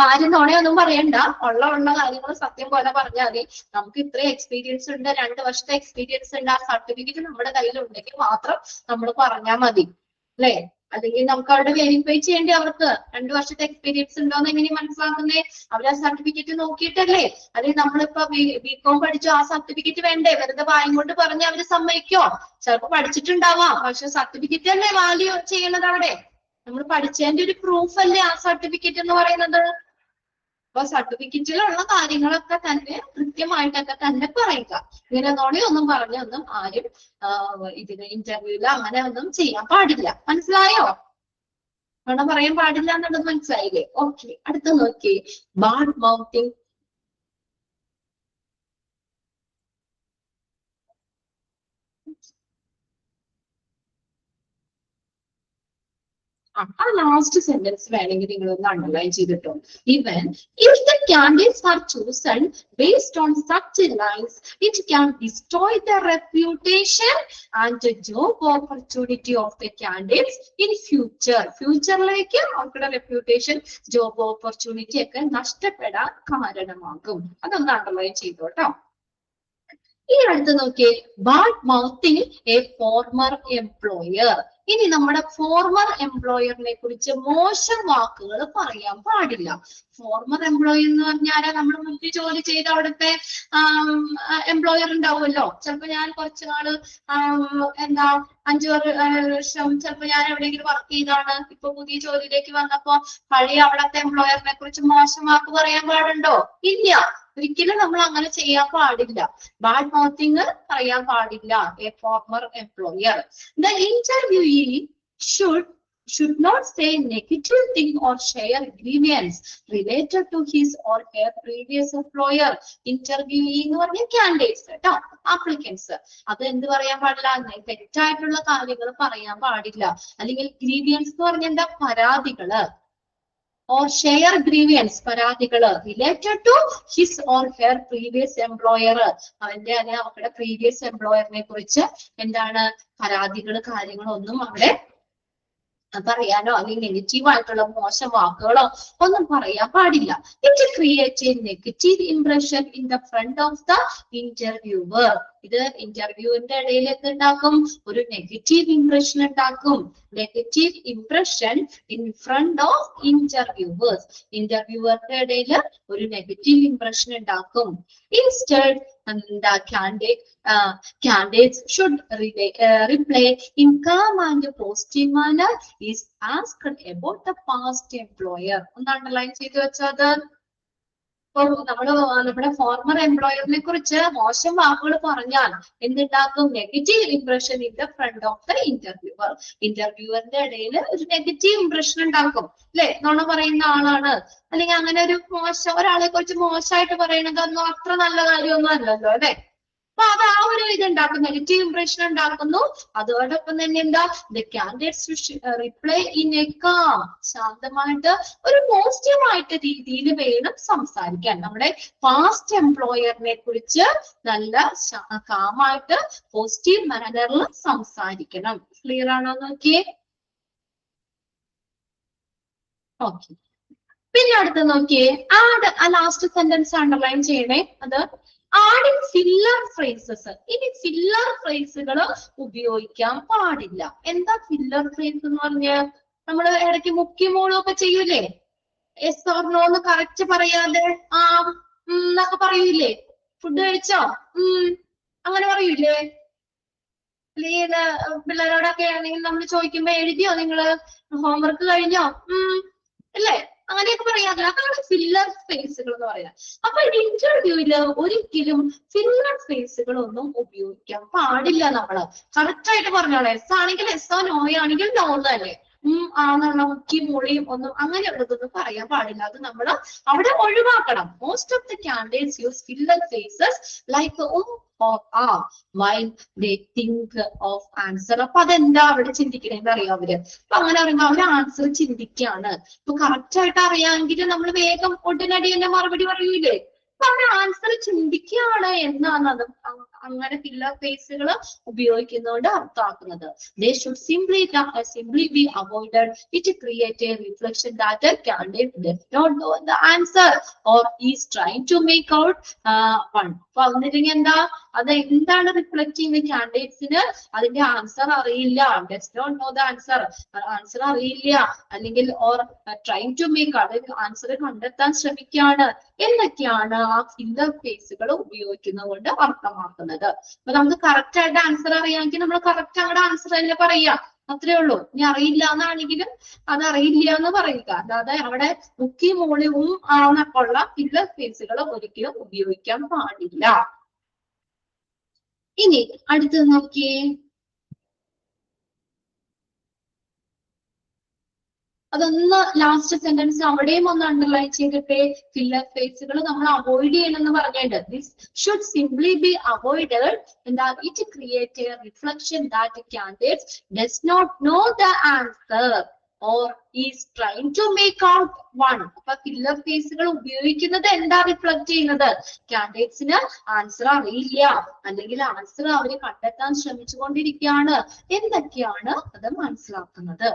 ആരും നുണയൊന്നും പറയണ്ട, ഉള്ള കാര്യങ്ങൾ സത്യം പോലെ പറഞ്ഞാൽ മതി. നമുക്ക് ഇത്രയും എക്സ്പീരിയൻസ് ഉണ്ട്, 2 വർഷത്തെ എക്സ്പീരിയൻസ് ഉണ്ട്, ആ സർട്ടിഫിക്കറ്റ് നമ്മുടെ കയ്യിൽ ഉണ്ടെങ്കിൽ മാത്രം നമ്മൾ പറഞ്ഞാൽ മതി, അല്ലെ? അല്ലെങ്കിൽ നമുക്ക് അവിടെ വെരിഫൈ ചെയ്യേണ്ടി, അവർക്ക് 2 വർഷത്തെ എക്സ്പീരിയൻസ് ഉണ്ടോന്ന് എങ്ങനെ മനസ്സിലാക്കുന്നേ? അവർ ആ സർട്ടിഫിക്കറ്റ് നോക്കിയിട്ടല്ലേ. അല്ലെങ്കിൽ നമ്മളിപ്പോ ബികോം പഠിച്ചു, ആ സർട്ടിഫിക്കറ്റ് വേണ്ടേ? വെറുതെ വായും കൊണ്ട് പറഞ്ഞ് അവര് സമ്മതിക്കോ? ചിലപ്പോ പഠിച്ചിട്ടുണ്ടാവാം, പക്ഷെ സർട്ടിഫിക്കറ്റ് അല്ലേ വാല്യൂ ചെയ്യണത് അവിടെ. നമ്മൾ പഠിച്ചതിന്റെ ഒരു പ്രൂഫ് അല്ലേ ആ സർട്ടിഫിക്കറ്റ് എന്ന് പറയുന്നത്. അപ്പൊ സർട്ടിഫിക്കറ്റിലുള്ള കാര്യങ്ങളൊക്കെ തന്നെ കൃത്യമായിട്ടൊക്കെ തന്നെ പറയുക. ഇങ്ങനെ നുണയൊന്നും പറഞ്ഞൊന്നും ആരും ഇതിന് ഇന്റർവ്യൂല് അങ്ങനെ ഒന്നും ചെയ്യാൻ പാടില്ല. മനസ്സിലായോ? നുണ പറയാൻ പാടില്ല എന്നുള്ളത് മനസ്സിലായില്ലേ? ഓക്കെ, അടുത്ത നോക്കി, ബാഡ് മൗത്തിങ്. ആ ലാസ്റ്റ് സെന്റൻസ് വേണമെങ്കിൽ നിങ്ങൾ ഒന്ന് അണ്ടർലൈൻ ചെയ്തിട്ടോ. Even if the candidates are chosen based on such lines, it can destroy the reputation and the job opportunity of the candidates in future. ഫ്യൂച്ചറിലേക്ക് അവരുടെ റെപ്യൂട്ടേഷൻ, ജോബ് ഓപ്പർച്യൂണിറ്റി ഒക്കെ നഷ്ടപ്പെടാൻ കാരണമാകും. അതൊന്ന് അണ്ടർലൈൻ ചെയ്തോട്ടോ. ഈ അടുത്ത് നോക്കിയേ, ബാഡ് മൗത്തിങ് എ ഫോർമർ എംപ്ലോയർ. ഇനി നമ്മുടെ ഫോർമർ എംപ്ലോയറിനെ കുറിച്ച് മോശം വാക്കുകൾ പറയാൻ പാടില്ല. ഫോർമർ എംപ്ലോയർ എന്ന് പറഞ്ഞാൽ നമ്മൾ മുൻപ് ജോലി ചെയ്ത അവിടുത്തെ എംപ്ലോയർ ഉണ്ടാവുമല്ലോ. ചിലപ്പോ ഞാൻ കുറച്ചു നാള് എന്താ 5 വർഷം ചിലപ്പോ ഞാൻ എവിടെയെങ്കിലും വർക്ക് ചെയ്താണ്, ഇപ്പൊ പുതിയ ജോലിയിലേക്ക് വന്നപ്പോ പഴയ അവിടത്തെ എംപ്ലോയറിനെ കുറിച്ച് മോശം വാക്ക് പറയാൻ പാടുണ്ടോ? ഇല്ല, ഒരിക്കലും നമ്മൾ അങ്ങനെ ചെയ്യാൻ പാടില്ല. ബാഡ് മൗത്തിങ് പറയാൻ പാടില്ല a former employer. The interviewee should not say negative thing or share grievance related to his or her previous employer. Interviewee എന്ന് പറഞ്ഞ candidates കേട്ടോ, applicants. അത് എന്ത് പറയാൻ പാടില്ല? തെറ്റായിട്ടുള്ള കാര്യങ്ങൾ പറയാൻ പാടില്ല. അല്ലെങ്കിൽ grievance എന്ന് പറഞ്ഞ എന്താ? പരാതികള്. or share grievance, പരാതികള് related to his or her previous employer. അവന്റെ അല്ലെങ്കിൽ അവരുടെ previous employerനെ കുറിച്ച് എന്താണ് പരാതികള്, കാര്യങ്ങളൊന്നും അവിടെ പറയാനോ അല്ലെങ്കിൽ നെഗറ്റീവ് ആയിട്ടുള്ള മോശം വാക്കുകളോ ഒന്നും പറയാൻ പാടില്ല. It create a negative impression in the front of the interviewer. ഇത് ഇന്റർവ്യൂവിന്റെ ഇടയിൽ എന്തുണ്ടാക്കും? ഒരു നെഗറ്റീവ് ഇംപ്രഷൻ ഉണ്ടാക്കും. Negative impression in front of interviewers. ഇന്റർവ്യൂവറുടെ ഇടയിൽ ഒരു നെഗറ്റീവ് ഇംപ്രഷൻ ഉണ്ടാക്കും. Instead the candidates should reply in calm and positive manner is asked about the past employer. ഒന്ന് അണ്ടർലൈൻ ചെയ്ത് വെച്ചത്. നമ്മുടെ ഫോർമർ എംപ്ലോയറിനെ കുറിച്ച് മോശം വാക്കുകൾ പറഞ്ഞാൽ എന്തുണ്ടാക്കും? Negative impression in the front of the interviewer. ഇന്റർവ്യൂവറിന്റെ ഇടയിൽ ഒരു നെഗറ്റീവ് ഇംപ്രഷൻ ഉണ്ടാക്കും, അല്ലെ? നുണ പറയുന്ന ആളാണ്, അല്ലെങ്കിൽ അങ്ങനെ ഒരു ഒരാളെ കുറിച്ച് മോശമായിട്ട് പറയുന്നത് ഒന്നും അത്ര നല്ല കാര്യമൊന്നും അല്ലല്ലോ, അല്ലെ? അപ്പൊ അത് ആ ഒരു ഇതുണ്ടാക്കും, നെഗറ്റീവ് ഇംപ്രഷൻ ഉണ്ടാക്കുന്നു. അതോടൊപ്പം തന്നെ എന്താ? The candidates reply in a calm, ശാന്തമായിട്ട് ഒരു പോസിറ്റീവ് ആയിട്ട് രീതിയിൽ വേണം സംസാരിക്കാൻ. നമ്മുടെ പാസ്റ്റ് എംപ്ലോയറിനെ കുറിച്ച് നല്ല കാമായിട്ട് പോസിറ്റീവ് മാനറിൽ സംസാരിക്കണം. ക്ലിയർ ആണോ നോക്കിയേ? ഓക്കെ, പിന്നെ അടുത്ത് നോക്കിയേ, ആഡ് ആ ലാസ്റ്റ് സെന്റൻസ് അണ്ടർലൈൻ ചെയ്യണേ. അത് ആഡിങ് ഫില്ലർ ഫ്രേസസ്. ഇനി ഫില്ലർ ഫ്രേസുകൾ ഉപയോഗിക്കാൻ പാടില്ല. എന്താ ഫില്ലർ ഫ്രേസ് എന്ന് പറഞ്ഞ? നമ്മള് ഇടയ്ക്ക് മുക്കി മൂളും ഒക്കെ ചെയ്യൂലേ? എസ് ഓർ നോ എന്ന് കറക്റ്റ് പറയാതെ ആ എന്നൊക്കെ പറയൂലേ? ഫുഡ് കഴിച്ചോ അങ്ങനെ പറയൂലേ? അല്ലെങ്കിൽ പിള്ളേരോടൊക്കെ ആണെങ്കിൽ നമ്മൾ ചോദിക്കുമ്പോ എഴുതിയോ നിങ്ങള്, ഹോംവർക്ക് കഴിഞ്ഞോ, അല്ലേ, അങ്ങനെയൊക്കെ പറയാറില്ല. അതാണ് ഫില്ലർ സ്പേസുകൾ എന്ന് പറയുന്നത്. അപ്പൊ ഇന്റർവ്യൂവില് ഒരിക്കലും ഫില്ലർ സ്പേസുകൾ ഒന്നും ഉപയോഗിക്കാൻ പാടില്ല. നമ്മള് കറക്റ്റ് ആയിട്ട് പറഞ്ഞോളെ. എസ് ആണെങ്കിൽ എസ്സോ, നോ ആണെങ്കിൽ നോ തന്നെ. ആന്നുള്ള മുക്കി മൂളിയും ഒന്നും അങ്ങനെയുള്ളതൊന്നും പറയാൻ പാടില്ല. അത് നമ്മൾ അവിടെ ഒഴിവാക്കണം. Most of the candidates use filler phrases like or are while they think of answer. അപ്പൊ അതെന്താ അവിടെ ചിന്തിക്കണേന്ന് അറിയാം അവര്. അപ്പൊ അങ്ങനെ പറയുമ്പോ അവര് ആൻസർ ചിന്തിക്കുകയാണ്. ഇപ്പൊ കറക്റ്റ് ആയിട്ട് അറിയാമെങ്കിൽ നമ്മൾ വേഗം ഉടനടി തന്നെ മറുപടി പറയൂലേ. അപ്പൊ അവര് ആൻസർ ചിന്തിക്കുകയാണ് എന്നാണ് അത് അങ്ങനെ ഫില്ലർ ഫേസുകൾ ഉപയോഗിക്കുന്നതുകൊണ്ട് അർത്ഥമാക്കുന്നത്. They should simply be avoided. It creates a reflection that the candidate does not know the answer or is trying to make out one. അപ്പൊ വന്നില്ലെങ്കിൽ എന്താ, അത് എന്താണ് റിഫ്ലക്ട് ചെയ്യുന്ന കാൻഡിഡേറ്റ്സിന് അതിന്റെ ആൻസർ അറിയില്ല, does not know the answer, answer അറിയില്ല, അല്ലെങ്കിൽ ഓർ ട്രൈങ് ടു മേക്ക് അത് ആൻസർ കണ്ടെത്താൻ ശ്രമിക്കുകയാണ് എന്നൊക്കെയാണ് ആ ഫില്ലർ ഫേസുകൾ ഉപയോഗിക്കുന്നത് കൊണ്ട് അർത്ഥമാക്കുന്നത്. അപ്പൊ നമുക്ക് കറക്റ്റ് ആയിട്ട് ആൻസർ അറിയാമെങ്കിൽ നമ്മൾ കറക്റ്റ് അങ്ങോട്ട് ആൻസർ തന്നെ പറയാം, അത്രേ ഉള്ളൂ. ഇനി അറിയില്ല എന്നാണെങ്കിലും അത് അറിയില്ല എന്ന് പറയുക, അല്ലാതെ അവിടെ മുക്കി മൂളിയും ആണെന്നുള്ള ഫില്ലർ ഫേസുകൾ ഒരിക്കലും ഉപയോഗിക്കാൻ പാടില്ല. ഇനി അടുത്തത് നോക്കിയേ, അതൊന്ന് ലാസ്റ്റ് സെന്റൻസ് അവിടെയും ഒന്ന് അണ്ടർലൈൻ ചെയ്തിട്ട് ഫില്ലർ ഫേസുകൾ നമ്മൾ അവോയ്ഡ് ചെയ്യണമെന്ന് പറഞ്ഞിട്ടുണ്ട്. This should simply be avoided എന്താ it create a reflection that candidates does not know the answer or is trying to make out one. അപ്പൊ ഫില്ലർ ഫേസുകൾ ഉപയോഗിക്കുന്നത് എന്താ റിഫ്ലക്ട് ചെയ്യുന്നത്, കാൻഡിഡേറ്റ്സിന് ആൻസർ അറിയില്ല, അല്ലെങ്കിൽ ആൻസർ അവര് കണ്ടെത്താൻ ശ്രമിച്ചുകൊണ്ടിരിക്കുകയാണ് എന്നൊക്കെയാണ് അത് മനസ്സിലാക്കുന്നത്.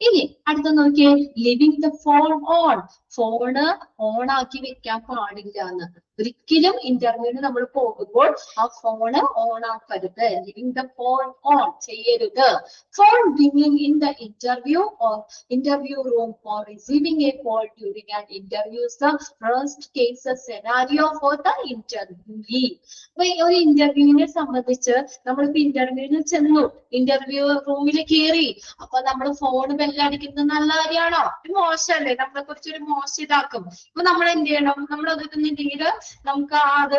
ഇനി അടുത്ത നോക്കിയേ, living the phone on. Phone on ആക്കി വെക്കാൻ പാടില്ല എന്ന്. ഒരിക്കലും ഇന്റർവ്യൂവിന് നമ്മൾ പോകുമ്പോൾ ആ ഫോണ് ഓൺ ആക്കരുത്. ലിവിങ് ദ ഫോൺ ഓൺ ചെയ്യരുത്. Phone ringing in the interview or interview room or receiving a call during an interview is the first case scenario for the interviewee. അപ്പൊ ഒരു ഇന്റർവ്യൂവിനെ സംബന്ധിച്ച് നമ്മളിപ്പോ ഇന്റർവ്യൂവിന് ചെന്നു, ഇന്റർവ്യൂ റൂമിൽ കയറി, അപ്പൊ നമ്മൾ ഫോൺ ബെല്ലടിക്കുന്നത് നല്ല കാര്യമാണോ? മോശമല്ലേ, നമ്മളെ കുറിച്ച് ഒരു മോശം ഇതാക്കും. അപ്പൊ നമ്മൾ എന്ത് ചെയ്യണം, നമ്മൾ അതൊക്കെന്നുണ്ടെങ്കിൽ നമുക്ക് അത്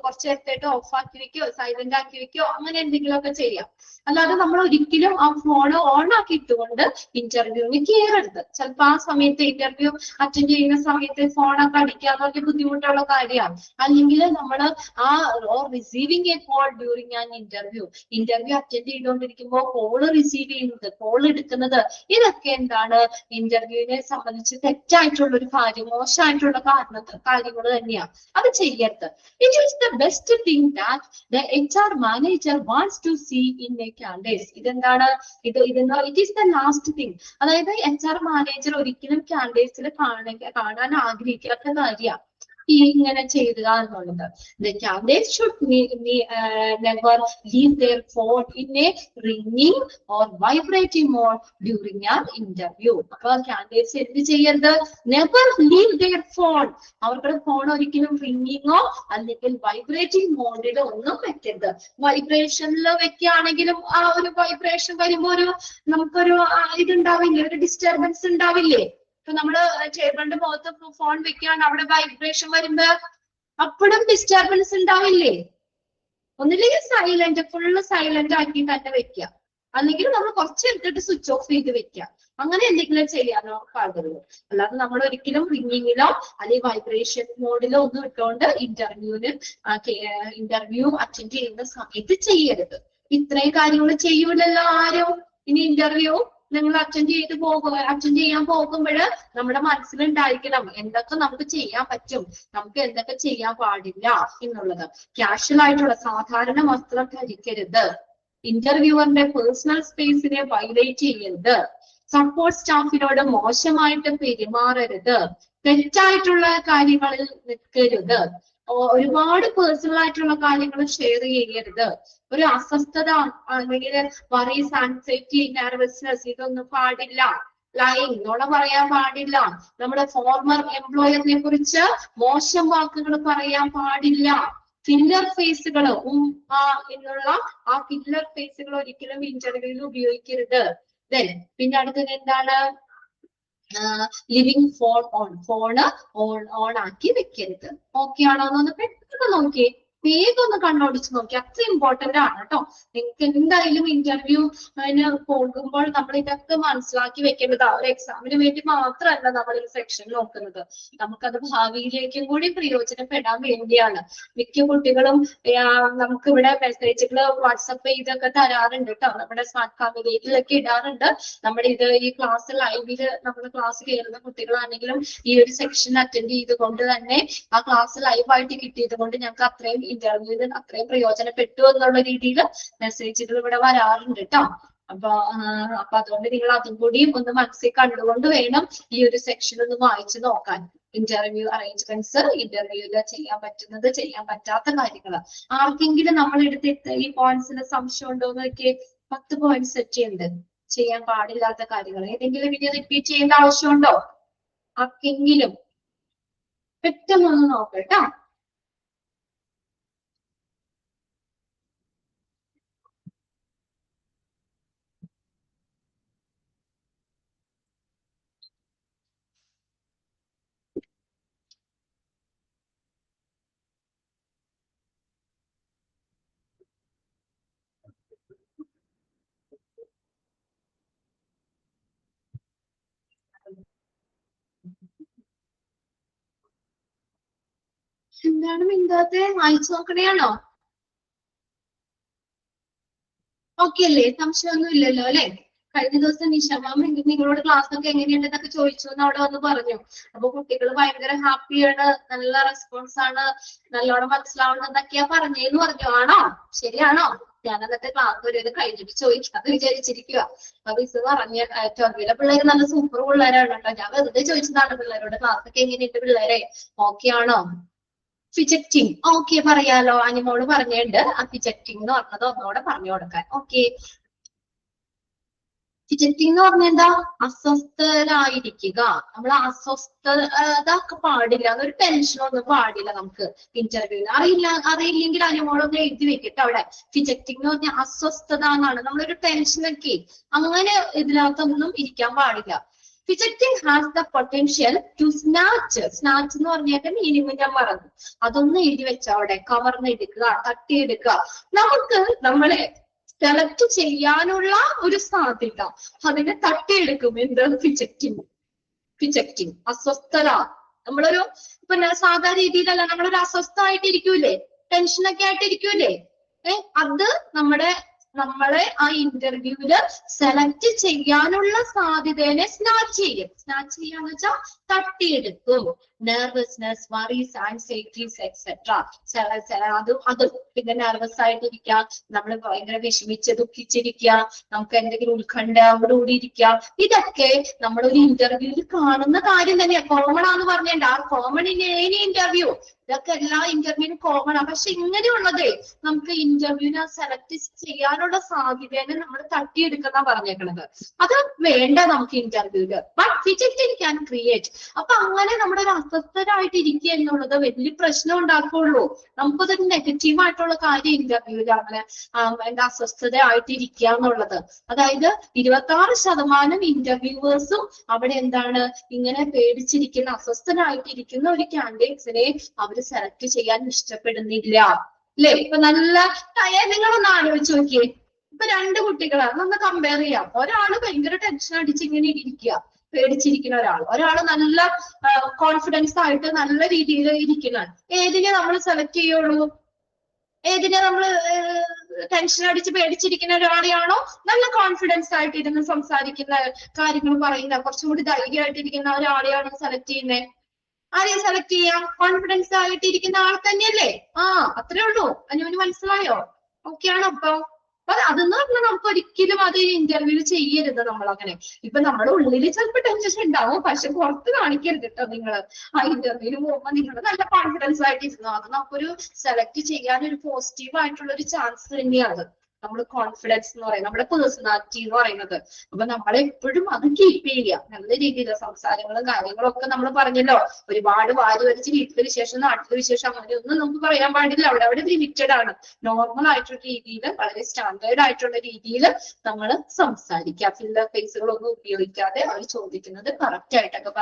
കുറച്ച് നേരത്തേട്ട് ഓഫ് ആക്കി വെക്കോ സൈലന്റ് ആക്കി വെക്കോ അങ്ങനെ എന്തെങ്കിലുമൊക്കെ ചെയ്യാം. അല്ലാതെ നമ്മൾ ഒരിക്കലും ആ ഫോൺ ഓൺ ആക്കി ഇട്ടുകൊണ്ട് ഇന്റർവ്യൂവിന് കയറരുത്. ചിലപ്പോ ആ സമയത്ത് ഇന്റർവ്യൂ അറ്റൻഡ് ചെയ്യുന്ന സമയത്ത് ഫോണൊക്കെ അടിക്കാന്ന് പറഞ്ഞ ബുദ്ധിമുട്ടുള്ള കാര്യമാണ്. അല്ലെങ്കിൽ നമ്മൾ ആ receiving a call during an interview attend ചെയ്തുകൊണ്ടിരിക്കുമ്പോൾ കോള് റിസീവ് ചെയ്യുന്നത്, കോൾ എടുക്കുന്നത്, ഇതൊക്കെ എന്താണ് ഇന്റർവ്യൂവിനെ സംബന്ധിച്ച് തെറ്റായിട്ടുള്ള ഒരു കാര്യം, മോശമായിട്ടുള്ള കാര്യങ്ങൾ തന്നെയാണ്. അത് ചെയ്യരുത്. It is the best thing that the HR manager wants to see in a candidate. ഇതെന്താണ്, it is the last thing. അതായത് HR മാനേജർ ഒരിക്കലും കാൻഡിഡേറ്റ്സിൽ കാണാൻ ആഗ്രഹിക്കാത്ത കാര്യമാണ് ഇങ്ങനെ ചെയ്യുക എന്നുള്ളത്. The candidates should never leave their phone in a ringing or vibrating mode during an interview. അപ്പൊ കാൻഡിഡേറ്റ്സ് എന്ത് ചെയ്യരുത്, never leave their phone. അവരുടെ ഫോൺ ഒരിക്കലും റിംഗിങ്ങോ അല്ലെങ്കിൽ വൈബ്രേറ്റിംഗ് മോഡിലോ ഒന്നും വെക്കരുത്. വൈബ്രേഷനിൽ വെക്കുകയാണെങ്കിലും ആ ഒരു വൈബ്രേഷൻ വരുമ്പോ നമുക്കൊരു ഇതുണ്ടാവില്ലേ, ഒരു ഡിസ്റ്റർബൻസ് ഉണ്ടാവില്ലേ. ഇപ്പൊ നമ്മള് ടേബിളിന്റെ മുഖത്ത് ഫോൺ വെക്കുകയാണ്, അവിടെ വൈബ്രേഷൻ വരുമ്പോ അപ്പോഴും ഡിസ്റ്റർബൻസ് ഉണ്ടാവില്ലേ. ഒന്നില്ലെങ്കിൽ സൈലന്റ്, ഫുള്ള് സൈലന്റ് ആക്കി തന്നെ വെക്കുക, അല്ലെങ്കിൽ നമ്മൾ കുറച്ച് എടുത്തിട്ട് സ്വിച്ച് ഓഫ് ചെയ്ത് വെക്കുക. അങ്ങനെ എന്തെങ്കിലും ചെയ്യാനോ പാടുള്ളൂ. അല്ലാതെ നമ്മൾ ഒരിക്കലും റിംഗിങ്ങിലോ അല്ലെങ്കിൽ വൈബ്രേഷൻ മോഡിലോ ഒന്നും ഇട്ടുകൊണ്ട് ഇന്റർവ്യൂ അറ്റൻഡ് ചെയ്യുന്ന സമയത്ത് ചെയ്യരുത്. ഇത്രയും കാര്യങ്ങൾ ചെയ്യൂലല്ലോ ആരും. ഇനി ഇന്റർവ്യൂ നിങ്ങൾ അറ്റൻഡ് ചെയ്യാൻ പോകുമ്പോൾ നമ്മുടെ മനസ്സിലുണ്ടായിരിക്കണം എന്തൊക്കെ നമുക്ക് ചെയ്യാൻ പറ്റും, നമുക്ക് എന്തൊക്കെ ചെയ്യാൻ പാടില്ല എന്നുള്ളത്. കാഷ്വൽ ആയിട്ടുള്ള സാധാരണ വസ്ത്രം ധരിക്കരുത്. ഇന്റർവ്യൂവറിന്റെ പേഴ്സണൽ സ്പേസിനെ വയലേറ്റ് ചെയ്യരുത്. സപ്പോർട്ട് സ്റ്റാഫിനോട് മോശമായിട്ട് പെരുമാറരുത്. തെറ്റായിട്ടുള്ള കാര്യങ്ങളിൽ നിൽക്കരുത്. ഒരുപാട് പേഴ്സണൽ ആയിട്ടുള്ള കാര്യങ്ങൾ ഷെയർ ചെയ്യരുത്. ഒരു അസ്വസ്ഥത അല്ലെങ്കിൽ വറീസ്, ആൻസൈറ്റി, നെർവസ്നെസ് ഇതൊന്നും പാടില്ല. ലൈങ്, നുണ പറയാൻ പാടില്ല. നമ്മുടെ ഫോർമർ എംപ്ലോയറിനെ കുറിച്ച് മോശം വാക്കുകൾ പറയാൻ പാടില്ല. ഫില്ലർ ഫേസുകൾ ആ എന്നുള്ള ആ ഫില്ലർ ഫേസുകൾ ഒരിക്കലും ഇന്റർവ്യൂവിൽ ഉപയോഗിക്കരുത്. ദെൻ പിന്നെ അടുത്തത് എന്താണ്? ലിവിങ് ഫോണ് ഓൺ ആക്കി വെക്കരുത്. ഓക്കെ ആണോ എന്നൊന്ന് പെട്ടെന്ന് നോക്കിയേ, വേഗം ഒന്ന് കണ്ണോടിച്ച് നോക്കി. അത്ര ഇമ്പോർട്ടന്റ് ആണ് കേട്ടോ. നിങ്ങൾക്ക് എന്തായാലും ഇന്റർവ്യൂ പോകുമ്പോൾ നമ്മൾ ഇതൊക്കെ മനസ്സിലാക്കി വെക്കേണ്ടതാ. ഒരു എക്സാമിന് വേണ്ടി മാത്രമല്ല നമ്മൾ ഈ സെക്ഷൻ നോക്കുന്നത്, നമുക്കത് ഭാവിയിലേക്കും കൂടി പ്രയോജനപ്പെടാൻ വേണ്ടിയാണ്. മിക്ക കുട്ടികളും നമുക്ക് ഇവിടെ മെസ്സേജുകൾ വാട്സപ്പ് ചെയ്തൊക്കെ തരാറുണ്ട് കേട്ടോ. നമ്മുടെ സ്മാർട്ട് ഫാമിലിയിലൊക്കെ ഇടാറുണ്ട്. നമ്മുടെ ഈ ക്ലാസ് ലൈവില് നമ്മൾ ക്ലാസ് കയറുന്ന കുട്ടികളാണെങ്കിലും ഈ ഒരു സെക്ഷൻ അറ്റൻഡ് ചെയ്തുകൊണ്ട് തന്നെ ആ ക്ലാസ് ലൈവായിട്ട് കിട്ടിയത് കൊണ്ട് ഞങ്ങൾക്ക് അത്രയും ഇന്റർവ്യൂവിൽ അത്രയും പ്രയോജനപ്പെട്ടു എന്നുള്ള രീതിയിൽ മെസ്സേജുകൾ ഇവിടെ വരാറുണ്ട് കേട്ടോ. അപ്പൊ അതുകൊണ്ട് നിങ്ങൾ അതും കൂടിയും ഒന്ന് മനസ്സിൽ കണ്ടുകൊണ്ട് വേണം ഈ ഒരു സെക്ഷൻ ഒന്ന് വായിച്ചു നോക്കാൻ. ഇന്റർവ്യൂ അറേഞ്ച്മെന്റ്സ്, ഇന്റർവ്യൂല് ചെയ്യാൻ പറ്റുന്നത്, ചെയ്യാൻ പറ്റാത്ത കാര്യങ്ങൾ. ആർക്കെങ്കിലും നമ്മൾ എടുത്ത് ഈ പോയിന്റ്സിന് സംശയം ഉണ്ടോ എന്ന് നോക്കിയേ. 10 പോയിന്റ്സ് സെറ്റ് ചെയ്യുന്നുണ്ട്, ചെയ്യാൻ പാടില്ലാത്ത കാര്യങ്ങൾ. ഏതെങ്കിലും വീഡിയോ റിപ്പീറ്റ് ചെയ്യേണ്ട ആവശ്യമുണ്ടോ ആർക്കെങ്കിലും? പെട്ടെന്നൊന്ന് നോക്കട്ടോ. എന്താണ് മിണ്ടാത്തെ? വായിച്ചു നോക്കണേയാണോ? ഓക്കെ അല്ലേ? സംശയമൊന്നും ഇല്ലല്ലോ അല്ലെ? കഴിഞ്ഞ ദിവസം നിഷമാം നിങ്ങളോട് ക്ലാസ് ഒക്കെ എങ്ങനെയുണ്ടെന്നൊക്കെ ചോദിച്ചു എന്ന് അവിടെ വന്ന് പറഞ്ഞു. അപ്പൊ കുട്ടികൾ ഭയങ്കര ഹാപ്പിയാണ്, നല്ല റെസ്പോൺസ് ആണ്, നല്ലോണം മനസ്സിലാവണമെന്നൊക്കെയാ പറഞ്ഞേന്ന് പറഞ്ഞു. ആണോ? ശരിയാണോ? ഞാൻ അന്നത്തെ ക്ലാസ് ഒരു ഇത് കഴിഞ്ഞിട്ട് ചോദിക്കാന്ന് വിചാരിച്ചിരിക്കുക. അപ്പൊ മിസ് പറഞ്ഞ ടോമിയിലെ പിള്ളേര് നല്ല സൂപ്പർ പിള്ളേരാണ് കേട്ടോ. ഞാൻ വെറുതെ ചോദിച്ചതാണ് പിള്ളേരോട് ക്ലാസ് ഒക്കെ എങ്ങനെയുണ്ട് പിള്ളേരെ, ഓക്കെ ആണോ? ഫിജക്റ്റിംഗ് ഓക്കെ പറയാലോ, അനിമോള് പറഞ്ഞുണ്ട്. ആ ഫിജക്റ്റിംഗ് എന്ന് പറഞ്ഞത് ഒന്നുകൂടെ പറഞ്ഞു കൊടുക്കാൻ. ഓക്കെ, ഫിജക്റ്റിംഗ് എന്ന് പറഞ്ഞാൽ എന്താ? അസ്വസ്ഥരായിരിക്കുക. നമ്മൾ അസ്വസ്ഥത പാടില്ല, ഒരു ടെൻഷനൊന്നും പാടില്ല നമുക്ക് ഇന്റർവ്യൂവിന്. അറിയില്ലെങ്കിൽ അനിമോളൊന്ന് എഴുതി വെക്കട്ടെ അവിടെ. ഫിജക്റ്റിംഗ് എന്ന് പറഞ്ഞാൽ അസ്വസ്ഥത എന്നാണ്. നമ്മളൊരു ടെൻഷനൊക്കെ അങ്ങനെ ഇതിനകത്തൊന്നും ഇരിക്കാൻ പാടില്ല. Fidgeting has the potential to snatch. Snatch എന്ന് പറഞ്ഞാൽ മീനിങ് ഞാൻ മറന്നു, അതൊന്ന് എഴുതി വെച്ച അവിടെ. കവർന്നെടുക്കുക, തട്ടിയെടുക്കുക. നമുക്ക് നമ്മളെ സെലക്ട് ചെയ്യാനുള്ള ഒരു സാധ്യത അതിനെ തട്ടിയെടുക്കും. എന്ത്? ഫിജക്റ്റിംഗ് അസ്വസ്ഥത. നമ്മളൊരു പിന്നെ സാധാരണ രീതിയിലല്ല, നമ്മളൊരു അസ്വസ്ഥമായിട്ടിരിക്കൂലേ, ടെൻഷനൊക്കെ ആയിട്ടിരിക്കൂലേ, അത് നമ്മളെ ആ ഇന്റർവ്യൂവില് സെലക്ട് ചെയ്യാനുള്ള സാധ്യതയെ സ്നാച്ച് ചെയ്യും. സ്നാച്ച് ചെയ്യാന്ന് വെച്ചാൽ തട്ടിയെടുക്കും. Nervousness, worries, anxieties etcetera. അത് പിന്നെ നെർവസ് ആയിട്ടിരിക്കുക, നമ്മൾ ഭയങ്കര വിഷമിച്ച് ദുഃഖിച്ചിരിക്കുക, നമുക്ക് എന്തെങ്കിലും ഉത്കണ്ഠയോടുകൂടി ഇരിക്കുക. ഇതൊക്കെ നമ്മളൊരു ഇന്റർവ്യൂവിൽ കാണുന്ന കാര്യം തന്നെയാണ്. കോമൺ ആന്ന് പറഞ്ഞേണ്ട, ആ കോമൺ ഇൻ എനി ഇന്റർവ്യൂ, ഇതൊക്കെ എല്ലാ ഇന്റർവ്യൂവിനും കോമൺ ആണ്. പക്ഷെ ഇങ്ങനെയുള്ളതേ നമുക്ക് ഇന്റർവ്യൂവിനെ സെലക്ട് ചെയ്യാനുള്ള സാധ്യതയെ നമ്മൾ തട്ടിയെടുക്കുന്ന പറഞ്ഞേക്കണത്. അത് വേണ്ട നമുക്ക് ഇന്റർവ്യൂവില്. But fidgeting can create. അപ്പൊ അങ്ങനെ നമ്മുടെ ഒരു അസ്വസ്ഥരായിട്ട് ഇരിക്കുക എന്നുള്ളത് വലിയ പ്രശ്നം ഉണ്ടാക്കുള്ളൂ. നമുക്കതൊരു നെഗറ്റീവ് ആയിട്ടുള്ള കാര്യം ഇന്റർവ്യൂവിൽ അങ്ങനെ എന്താ അസ്വസ്ഥത ആയിട്ടിരിക്കുക എന്നുള്ളത്. അതായത് 26% ഇന്റർവ്യൂവേഴ്സും അവിടെ എന്താണ് ഇങ്ങനെ പേടിച്ചിരിക്കുന്ന അസ്വസ്ഥനായിട്ടിരിക്കുന്ന ഒരു കാൻഡിഡേറ്റ്സിനെ അവര് സെലക്ട് ചെയ്യാൻ ഇഷ്ടപ്പെടുന്നില്ല അല്ലെ? ഇപ്പൊ നല്ല നിങ്ങളൊന്ന് ആലോചിച്ച് നോക്കിയേ. ഇപ്പൊ 2 കുട്ടികളാണ്, നമ്മൾ കമ്പയർ ചെയ്യാം. ഒരാള് ഭയങ്കര ടെൻഷൻ അടിച്ച് ഇങ്ങനെ ഇരിക്കുക, പേടിച്ചിരിക്കുന്ന ഒരാള് നല്ല കോൺഫിഡൻസ് ആയിട്ട് നല്ല രീതിയിൽ ഇരിക്കുന്ന. ഏതിനെ നമ്മൾ സെലക്ട് ചെയ്യുള്ളൂ? ഏതിനെ നമ്മൾ ടെൻഷൻ അടിച്ച് പേടിച്ചിരിക്കുന്ന ഒരാളെയാണോ നല്ല കോൺഫിഡൻസ് ആയിട്ട് ഇരുന്ന് സംസാരിക്കുന്ന, കാര്യങ്ങൾ പറയുന്ന, കുറച്ചും കൂടി ധൈര്യമായിട്ടിരിക്കുന്ന ഒരാളെയാണോ സെലക്ട് ചെയ്യുന്നത്? ആരെയും സെലക്ട് ചെയ്യാം? കോൺഫിഡൻസ് ആയിട്ട് ഇരിക്കുന്ന ആൾ തന്നെയല്ലേ? അത്രേ ഉള്ളൂ. അനുവിന് മനസ്സിലായോ? ഓക്കെ ആണോ? അപ്പൊ അതെന്ന് പറഞ്ഞാൽ നമുക്ക് ഒരിക്കലും അത് ഇന്റർവ്യൂ ചെയ്യരുത്. നമ്മൾ അങ്ങനെ ഇപ്പൊ നമ്മുടെ ഉള്ളിൽ ചിലപ്പോൾ ടെൻഷൻ ഉണ്ടാവും, പക്ഷെ പുറത്ത് കാണിക്കരുത് കേട്ടോ. നിങ്ങൾ ആ ഇന്റർവ്യൂവിന് പോകുമ്പോൾ നിങ്ങൾ നല്ല കോൺഫിഡൻസ് ആയിട്ട് ഇരുന്നു. അത് നമുക്കൊരു സെലക്ട് ചെയ്യാൻ ഒരു പോസിറ്റീവ് ആയിട്ടുള്ള ഒരു ചാൻസ് തന്നെയാണ്. നമ്മൾ കോൺഫിഡൻസ് എന്ന് പറയുന്നത്, നമ്മുടെ പേഴ്സണാലിറ്റി എന്ന് പറയുന്നത്. അപ്പൊ നമ്മളെപ്പോഴും അത് കീപ്പ് ചെയ്യുക. നല്ല രീതിയിൽ സംസാരങ്ങളും കാര്യങ്ങളും ഒക്കെ നമ്മൾ പറഞ്ഞല്ലോ, ഒരുപാട് വാരി വലിച്ച് വീട്ടിലെ വിശേഷം നാട്ടിലെ വിശേഷം അങ്ങനെയൊന്നും നമുക്ക് പറയാൻ പാടില്ല. അവിടെ ലിമിറ്റഡ് ആണ്. നോർമൽ ആയിട്ടുള്ള രീതിയിൽ, വളരെ സ്റ്റാൻഡേർഡ് ആയിട്ടുള്ള രീതിയിൽ നമ്മൾ സംസാരിക്കുക. ഫില്ലർ ഫേസുകളൊന്നും ഉപയോഗിക്കാതെ അവർ ചോദിക്കുന്നത് കറക്റ്റ് ആയിട്ടൊക്കെ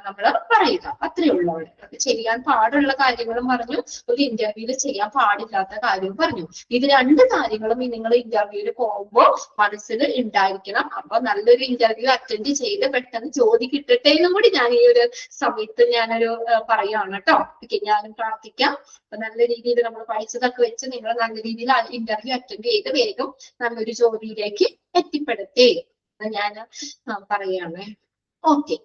നമ്മൾ പറയുക. അത്രയേ ഉള്ളൂ. അവിടെ ചെയ്യാൻ പാടുള്ള കാര്യങ്ങളും പറഞ്ഞു, ഒരു ഇന്റർവ്യൂവിൽ ചെയ്യാൻ പാടില്ലാത്ത കാര്യവും പറഞ്ഞു. ഇത് രണ്ട് കാര്യങ്ങളും നിങ്ങൾ ഇന്റർവ്യൂവിൽ പോകുമ്പോൾ മനസ്സിൽ ഉണ്ടായിരിക്കണം. അപ്പൊ നല്ലൊരു ഇന്റർവ്യൂ അറ്റൻഡ് ചെയ്ത് പെട്ടെന്ന് ജോലി കിട്ടട്ടെ എന്നും കൂടി ഞാൻ ഈ ഒരു സമയത്ത് ഞാനൊരു പറയുകയാണ് കേട്ടോ. ഓക്കെ, ഞാനും പ്രാർത്ഥിക്കാം. അപ്പൊ നല്ല രീതിയിൽ നമ്മൾ പഠിച്ചതൊക്കെ വെച്ച് നിങ്ങൾ നല്ല രീതിയിൽ ഇന്റർവ്യൂ അറ്റൻഡ് ചെയ്ത് വേഗം നല്ലൊരു ജോലിയിലേക്ക് എത്തിപ്പെടട്ടെ ഞാൻ പറയാണ്. ഓക്കെ,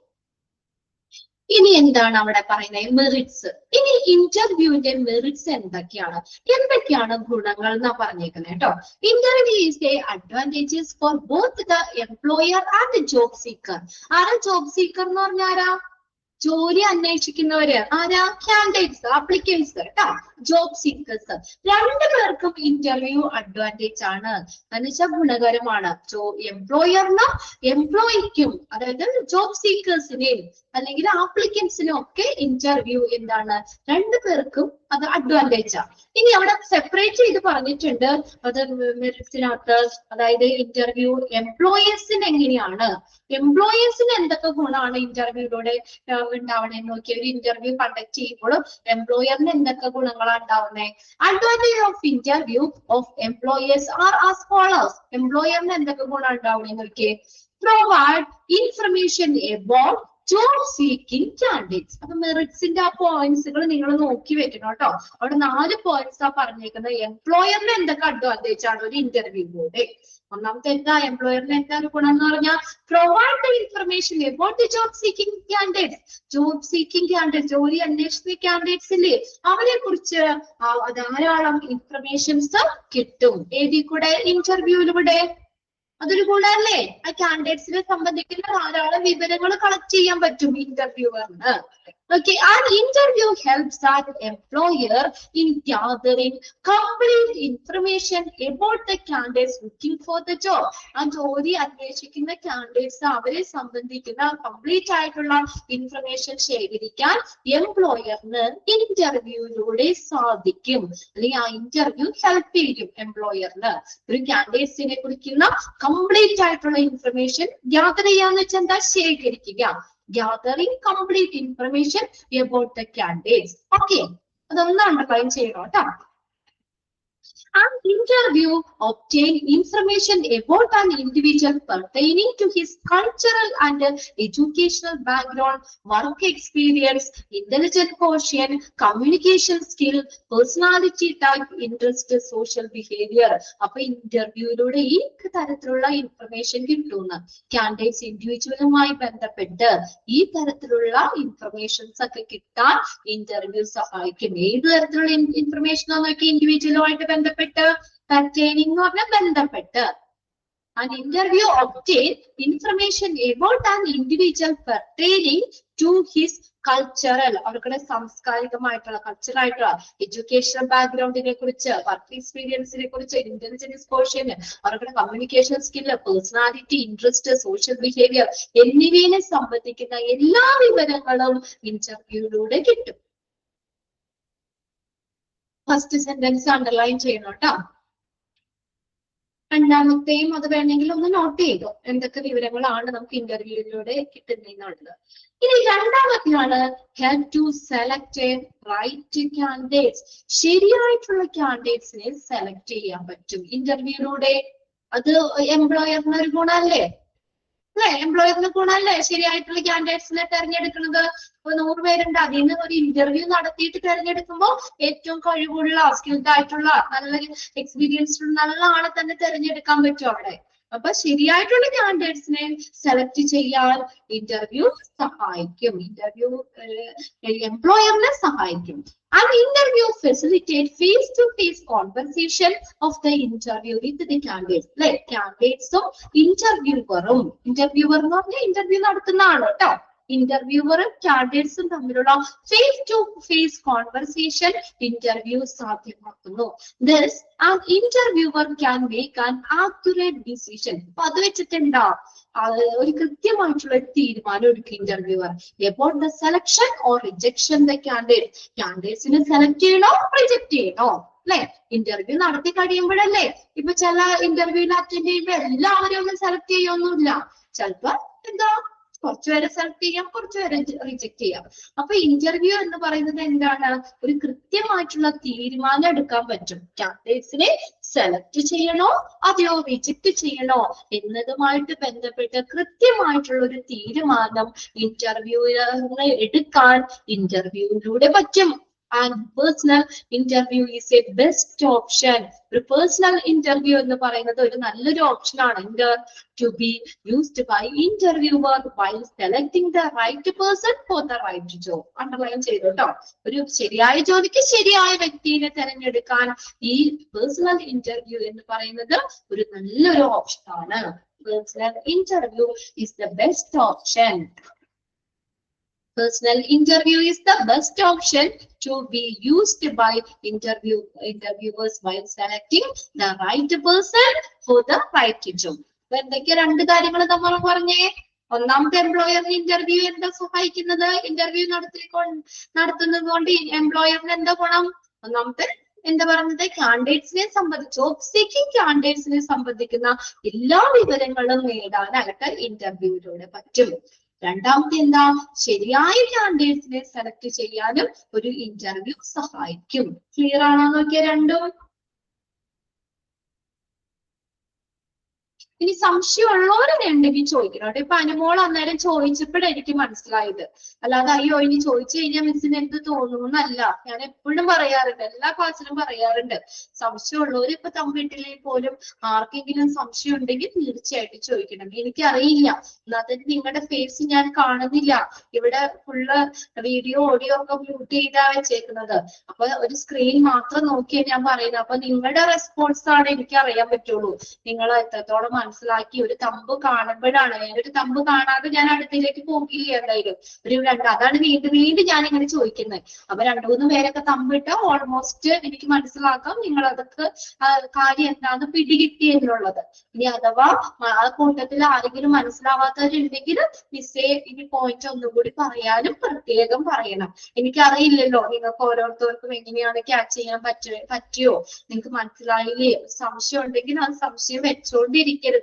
ഇനി എന്താണ് അവിടെ പറയുന്നത്? മെറിറ്റ്സ്. ഇനി ഇന്റർവ്യൂവിന്റെ മെറിറ്റ്സ് എന്തൊക്കെയാണ് ഗുണങ്ങൾ എന്നാ പറഞ്ഞേക്കുന്നത് കേട്ടോ. Interview is A advantages for both the employer and job seeker. ആരാ ജോബ് സീക്കർ എന്ന് പറഞ്ഞാരാ? ജോലി അന്വേഷിക്കുന്നവര്. ആരാ? കാൻഡിഡേറ്റ്സ്, ആപ്ലിക്കൻസ് കേട്ടോ. ജോബ് സീക്കേഴ്സ്, രണ്ടുപേർക്കും ഇന്റർവ്യൂ അഡ്വാൻറ്റേജ് ആണ്, എന്ന് വെച്ചാൽ ഗുണകരമാണ്. എംപ്ലോയറിനും എംപ്ലോയിക്കും, അതായത് ജോബ് സീക്കേഴ്സിനെയും അല്ലെങ്കിൽ ആപ്ലിക്കൻസിനും ഒക്കെ ഇന്റർവ്യൂ എന്താണ്? രണ്ടുപേർക്കും അത് അഡ്വാൻറ്റേജാ. ഇനി അവിടെ സെപ്പറേറ്റ് ചെയ്ത് പറഞ്ഞിട്ടുണ്ട് അത് മെറിറ്റ്സിനകത്ത്. അതായത് ഇന്റർവ്യൂ എംപ്ലോയേഴ്സിന് എങ്ങനെയാണ്, എംപ്ലോയേഴ്സിന് എന്തൊക്കെ ഗുണമാണ് ഇന്റർവ്യൂയിലൂടെ ഉണ്ടാവണേന്ന് നോക്കി. ഒരു ഇന്റർവ്യൂ കണ്ടക്ട് ചെയ്യുമ്പോൾ എംപ്ലോയറിന് എന്തൊക്കെ ഗുണങ്ങളാണ് ഉണ്ടാവുന്നത്? Advantage of interview of employers are as follows. എംപ്ലോയറിന് എന്തൊക്കെ ഗുണം ഉണ്ടാവണേന്ന് നോക്കിയേ. Provide information about job seeking candidates. അപ്പൊ മെറിറ്റ്സിന്റെ ആ പോയിന്റ്സുകൾ നിങ്ങൾ നോക്കി വെക്കണം കേട്ടോ. അവിടെ 4 പോയിന്റ്സ് ആ പറഞ്ഞേക്കുന്നത്. എംപ്ലോയറിന് എന്തൊക്കെ അഡ്വാൻറ്റേജ് ആണ് ഒരു ഇന്റർവ്യൂയിലൂടെ? ഒന്നാമത്തെ എന്താ? എംപ്ലോയറിന് എന്താ ഗുണം എന്ന് പറഞ്ഞാൽ provide the information about the job seeking candidates. Job seeking candidates, ജോലി അന്വേഷിക്കുന്ന കാൻഡിഡേറ്റ്സ് ഇല്ലേ, അവരെ കുറിച്ച് ധാരാളം ഇൻഫർമേഷൻസ് കിട്ടും. ഏതിൽ കൂടെ? ഇന്റർവ്യൂയിലൂടെ. അതൊരു ഗുണല്ലേ? ആ കാൻഡിഡേറ്റ്സിനെ സംബന്ധിക്കുന്ന ധാരാളം വിവരങ്ങൾ കളക്ട് ചെയ്യാൻ പറ്റും ഇന്റർവ്യൂവറിന്. Okay, an interview helps that employer in gathering complete information about the candidates looking for the job. ആ ജോലി അന്വേഷിക്കുന്ന കാൻഡിഡേറ്റ്സ് അവരെ സംബന്ധിക്കുന്ന കംപ്ലീറ്റ് ആയിട്ടുള്ള ഇൻഫർമേഷൻ ശേഖരിക്കാൻ എംപ്ലോയറിന് ഇന്റർവ്യൂയിലൂടെ സാധിക്കും. അല്ലെങ്കിൽ ആ ഇന്റർവ്യൂ ഹെൽപ്പ് ചെയ്യും എംപ്ലോയറിന്. ഒരു കാൻഡിഡേറ്റ്സിനെ കുറിക്കുന്ന കംപ്ലീറ്റ് ആയിട്ടുള്ള ഇൻഫർമേഷൻ ഗ്യാദർ ചെയ്യാന്ന് വെച്ചാൽ എന്താ? ശേഖരിക്കുക. Gathering complete information about the candidates. Okay, അതൊന്ന് അണ്ടർലൈൻ ചെയ്യണം കേട്ടോ. An interview obtain information about an individual pertaining to his cultural and educational background, work experience, intelligent quotient, communication skill, personality type, interest, social behavior. അപ്പൊ ഇന്റർവ്യൂയിലൂടെ ഈ തരത്തിലുള്ള ഇൻഫർമേഷൻ കിട്ടുന്ന കാൻഡിഡേറ്റ്സ് ഇൻഡിവിജ്വലുമായി ബന്ധപ്പെട്ട് ഈ തരത്തിലുള്ള ഇൻഫർമേഷൻസ് ഒക്കെ കിട്ടാൻ ഇന്റർവ്യൂ സഹായിക്കും. ഏത് തരത്തിലുള്ള ഇൻഫർമേഷൻ ആണെന്നൊക്കെ ഇൻഡിവിജ്വലുമായിട്ട് ബന്ധപ്പെട്ട് pertaining എന്ന് പറഞ്ഞാൽ ബന്ധപ്പെട്ട്. An interview obtain information about an individual pertaining to his cultural, അവരുടെ സാംസ്കാരികമായിട്ടുള്ള കൾച്ചറായിട്ടുള്ള എഡ്യൂക്കേഷണൽ ബാക്ക്ഗ്രൗണ്ടിനെ കുറിച്ച്, വർക്ക് എക്സ്പീരിയൻസിനെ കുറിച്ച്, ഇന്റലിജൻസ് ക്വോഷ്യന്റ്, അവരുടെ communication skill, personality, interest, social behaviour എന്നിവയെ സംബന്ധിക്കുന്ന എല്ലാ വിവരങ്ങളും ഇന്റർവ്യൂയിലൂടെ കിട്ടും. ഫസ്റ്റ് സെന്റൻസ് അണ്ടർലൈൻ ചെയ്യണം കേട്ടോ. രണ്ടാമത്തെയും അത് വേണമെങ്കിൽ ഒന്ന് നോട്ട് ചെയ്തോ, എന്തൊക്കെ വിവരങ്ങളാണ് നമുക്ക് ഇന്റർവ്യൂയിലൂടെ കിട്ടുന്നതെന്നുള്ളത്. ഇനി രണ്ടാമത്തെയാണ് help to select right candidates. ശരിയായിട്ടുള്ള കാൻഡിഡേറ്റ്സിനെ സെലക്ട് ചെയ്യാൻ പറ്റും ഇന്റർവ്യൂയിലൂടെ. അത് എംപ്ലോയറിന് ഒരു ഗുണമല്ലേ? അല്ലെ? എംപ്ലോയറിന് ഗുണമല്ലേ ശരിയായിട്ടുള്ള കാൻഡിഡേറ്റ്സിനെ തെരഞ്ഞെടുക്കുന്നത്? 100 പേരുണ്ട്, അതിൽ നിന്ന് ഒരു ഇന്റർവ്യൂ നടത്തിയിട്ട് തെരഞ്ഞെടുക്കുമ്പോൾ ഏറ്റവും കഴിവുള്ള, സ്കിൽഡ് ആയിട്ടുള്ള, നല്ല എക്സ്പീരിയൻസ്ഡ് നല്ല ആളെ തന്നെ തെരഞ്ഞെടുക്കാൻ പറ്റും അവിടെ. അപ്പൊ ശരിയായിട്ടുള്ള കാൻഡിഡേറ്റ്സിനെ സെലക്ട് ചെയ്യാൻ ഇന്റർവ്യൂ സഹായിക്കും. ഇന്റർവ്യൂ എംപ്ലോയറിനെ സഹായിക്കും. An interview facilitate face-to-face conversation of the interview with the candidates. അല്ലെ? കാൻഡിഡേറ്റ്സും ഇന്റർവ്യൂവറും, ഇന്റർവ്യൂവർ എന്ന് പറഞ്ഞാൽ ഇന്റർവ്യൂ നടത്തുന്ന ആള് കേട്ടോ. ഇന്റർവ്യൂവറും കാൻഡിഡേറ്റ്സും തമ്മിലുള്ള face to face conversation interview സാധ്യമാക്കുന്നു. Thus, an interviewer can make an accurate decision. അപ്പൊ അത് വെച്ചിട്ടുണ്ടോ ഒരു കൃത്യമായിട്ടുള്ള തീരുമാനം എടുക്കും interviewer about the selection or rejection the candidate. കാൻഡിഡേറ്റ്സിനെ സെലക്ട് ചെയ്യണോ റിജക്ട് ചെയ്യണോ അല്ലെ? ഇന്റർവ്യൂ നടത്തി കഴിയുമ്പോഴല്ലേ ഇപ്പൊ ചില ഇന്റർവ്യൂവിൽ അറ്റൻഡ് ചെയ്യുമ്പോൾ എല്ലാവരും ഒന്നും സെലക്ട് ചെയ്യൊന്നുമില്ല. ചിലപ്പോ എന്താ കുറച്ചുപേരെ സെലക്ട് ചെയ്യാം, കുറച്ചുപേരെ റിജക്ട് ചെയ്യാം. അപ്പൊ ഇന്റർവ്യൂ എന്ന് പറയുന്നത് എന്താണ്? ഒരു കൃത്യമായിട്ടുള്ള തീരുമാനം എടുക്കാൻ പറ്റും. കാൻഡിഡേറ്റ്സിനെ സെലക്ട് ചെയ്യണോ അതെയോ റിജക്ട് ചെയ്യണോ എന്നതുമായിട്ട് ബന്ധപ്പെട്ട് കൃത്യമായിട്ടുള്ള ഒരു തീരുമാനം ഇന്റർവ്യൂവിനെ എടുക്കാൻ ഇന്റർവ്യൂവിലൂടെ പറ്റും. And personal interview is a best option. ഒരു പേഴ്സണൽ ഇന്റർവ്യൂ എന്ന് പറയുന്നത് ഒരു നല്ലൊരു ഓപ്ഷൻ ആണ് to be used by interviewer while selecting the right person for the right job. Underline ചെയ്തു കേട്ടോ. ഒരു ശരിയായ ജോലിക്ക് ശരിയായ വ്യക്തിയെ തിരഞ്ഞെടുക്കാൻ ഈ പേഴ്സണൽ ഇന്റർവ്യൂ എന്ന് പറയുന്നത് ഒരു നല്ലൊരു ഓപ്ഷൻ ആണ്. Personal interview is the best option. Personal interview is the best option to be used by interviewers while selecting the right person for the right job. അപ്പൊ എന്തൊക്കെ രണ്ട് കാര്യങ്ങൾ നമ്മൾ പറഞ്ഞേ? ഒന്നാമത്തെ എംപ്ലോയറിന് ഇന്റർവ്യൂ എന്താ സഹായിക്കുന്നത്? ഇന്റർവ്യൂ നടത്തുന്നത് കൊണ്ട് എംപ്ലോയറിന് എന്താ ഗുണം? ഒന്നാമത്തെ എന്താ പറയുന്നത്? കാൻഡിഡേറ്റ്സിനെ സംബന്ധിച്ച് ജോബ് സീക്കിംഗ് കാൻഡിഡേറ്റ്സിനെ സംബന്ധിക്കുന്ന എല്ലാ വിവരങ്ങളും നേടാനായിട്ട് ഇന്റർവ്യൂവിലൂടെ പറ്റും. രണ്ടാമത്തെ എന്താ? ശരിയായ കാൻഡിഡേറ്റ്സിനെ സെലക്ട് ചെയ്യാനും ഒരു ഇന്റർവ്യൂ സഹായിക്കും. ക്ലിയർ ആണോ നോക്കിയ രണ്ടും? ഇനി സംശയമുള്ളവരുണ്ടെങ്കിൽ ചോദിക്കണം. ഇപ്പൊ അനുമോൾ അന്നേരം ചോദിച്ചപ്പോഴാണ് എനിക്ക് മനസ്സിലായത്. അല്ലാതെ അയ്യോ ഇനി ചോദിച്ചു കഴിഞ്ഞാൽ മിസ്സിന് എന്ത് തോന്നുന്നല്ല. ഞാൻ എപ്പോഴും പറയാറുണ്ട്, എല്ലാ ക്ലാസ്സിലും പറയാറുണ്ട്, സംശയമുള്ളവർ ഇപ്പൊ തമ്മിട്ടില്ലെങ്കിൽ പോലും ആർക്കെങ്കിലും സംശയം ഉണ്ടെങ്കിൽ തീർച്ചയായിട്ടും ചോദിക്കണം. എനിക്കറിയില്ല, എന്നാലും നിങ്ങളുടെ ഫേസ് ഞാൻ കാണുന്നില്ല. ഇവിടെ ഫുള്ള് വീഡിയോ ഓഡിയോ ഒക്കെ മ്യൂട്ട് ചെയ്താ വെച്ചേക്കുന്നത്. അപ്പൊ ഒരു സ്ക്രീൻ മാത്രം നോക്കിയാൽ ഞാൻ പറയുന്നത്. അപ്പൊ നിങ്ങളുടെ റെസ്പോൺസ് ആണ് എനിക്ക് അറിയാൻ പറ്റുള്ളൂ. നിങ്ങൾ എത്രത്തോളം മനസ്സിലാക്കി. ഒരു തമ്പ് കാണുമ്പോഴാണ്, ഒരു തമ്പ് കാണാതെ ഞാൻ അടുത്തേക്ക് പോകില്ല എന്തായാലും. അതാണ് വീണ്ടും ഞാൻ ഇങ്ങനെ ചോദിക്കുന്നത്. അപ്പൊ 2-3 പേരൊക്കെ തമ്പിട്ട ഓൾമോസ്റ്റ് എനിക്ക് മനസ്സിലാക്കാം നിങ്ങൾ അതൊക്കെ കാര്യം എന്താന്ന് പിടികിട്ടി എന്നുള്ളത്. ഇനി അഥവാ ആ കൂട്ടത്തിൽ ആരെങ്കിലും മനസ്സിലാവാത്തവരുണ്ടെങ്കിൽ മിസ്സേ ഇനി പോയിന്റ് ഒന്നുകൂടി പറയാനും പ്രത്യേകം പറയണം. എനിക്കറിയില്ലല്ലോ നിങ്ങൾക്ക് ഓരോരുത്തർക്കും എങ്ങനെയാണ് ക്യാച്ച് ചെയ്യാൻ പറ്റിയോ, നിങ്ങൾക്ക് മനസ്സിലായില്ലേ? സംശയം ഉണ്ടെങ്കിൽ ആ സംശയം വെച്ചോണ്ടിരിക്കരുത്.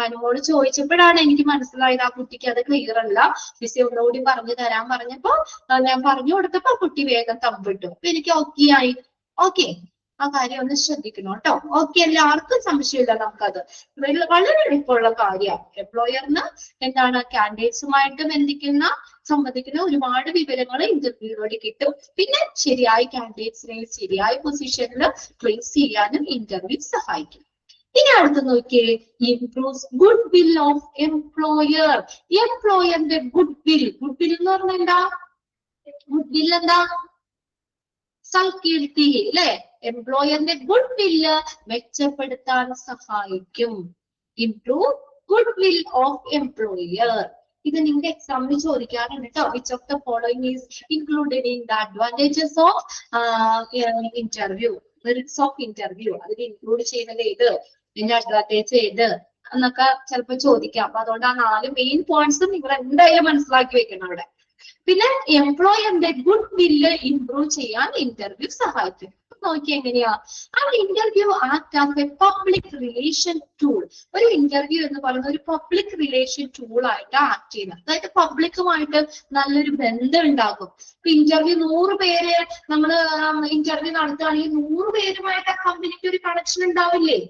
അനുമോട് ചോദിച്ചപ്പോഴാണ് എനിക്ക് മനസ്സിലായത് ആ കുട്ടിക്ക് അത് ക്ലിയർ അല്ല. മിസ്സി ഒന്നുകൂടി പറഞ്ഞു തരാൻ പറഞ്ഞപ്പോ ഞാൻ പറഞ്ഞു കൊടുത്തപ്പോ ആ കുട്ടി വേഗം തമ്പിട്ടു. അപ്പൊ എനിക്ക് ഓക്കെ ആയി. ഓക്കെ, ആ കാര്യം ഒന്ന് ശ്രദ്ധിക്കണം കേട്ടോ. ഓക്കെ, എല്ലാവർക്കും സംശയമില്ല. നമുക്കത് വളരെ എളുപ്പമുള്ള കാര്യമാണ്. എംപ്ലോയറിന് എന്താണ് കാൻഡിഡേറ്റ്സുമായിട്ട് സംബന്ധിക്കുന്ന ഒരുപാട് വിവരങ്ങൾ ഇന്റർവ്യൂയിലൂടെ കിട്ടും. പിന്നെ ശരിയായ കാൻഡിഡേറ്റ്സിനെ ശരിയായ പൊസിഷനിൽ പ്ലേസ് ചെയ്യാനും ഇന്റർവ്യൂ സഹായിക്കും. ഇനി അടുത്ത് നോക്കിയേ, improves good will of employer. എംപ്ലോയറിന്റെ ഗുഡ് വിൽ എന്ന് പറഞ്ഞാൽ എന്താ? ഗുഡ് വിൽ എന്താ? സൽകീർത്തി അല്ലെ? എംപ്ലോയറിന്റെ ഗുഡ് വില്ല് മെച്ചപ്പെടുത്താൻ സഹായിക്കും. Improve good will of employer. ഇത് നിങ്ങൾക്ക് എക്സാമിന് ചോദിക്കാറുണ്ട് കേട്ടോ. Which of the following is included in the advantages of interview, merits of interview. അതിൽ ഇൻക്ലൂഡ് ചെയ്യുന്നത് ഏത്, ഇതിന്റെ അഡ്വാൻറ്റേജ് ഏത് എന്നൊക്കെ ചിലപ്പോൾ ചോദിക്കാം. അപ്പൊ അതുകൊണ്ട് ആ 4 മെയിൻ പോയിന്റ്സ് നിങ്ങൾ എന്തായാലും മനസ്സിലാക്കി വെക്കണം അവിടെ. പിന്നെ എംപ്ലോയറിന്റെ ഗുഡ് വില്ല് ഇംപ്രൂവ് ചെയ്യാൻ ഇന്റർവ്യൂ സഹായിക്കും. നോക്കി എങ്ങനെയാ? ആ interview act as A public relation tool. ഒരു ഇന്റർവ്യൂ എന്ന് പറയുന്നത് ഒരു പബ്ലിക് റിലേഷൻ ടൂൾ ആയിട്ട് ആക്ട് ചെയ്യുന്നത്. അതായത് പബ്ലിക്കുമായിട്ട് നല്ലൊരു ബന്ധം ഉണ്ടാകും. ഇപ്പൊ ഇന്റർവ്യൂ 100 പേര് നമ്മൾ ഇന്റർവ്യൂ നടത്തുകയാണെങ്കിൽ 100 പേരുമായിട്ട് ആ കമ്പനിക്ക് ഒരു കണക്ഷൻ ഉണ്ടാവില്ലേ?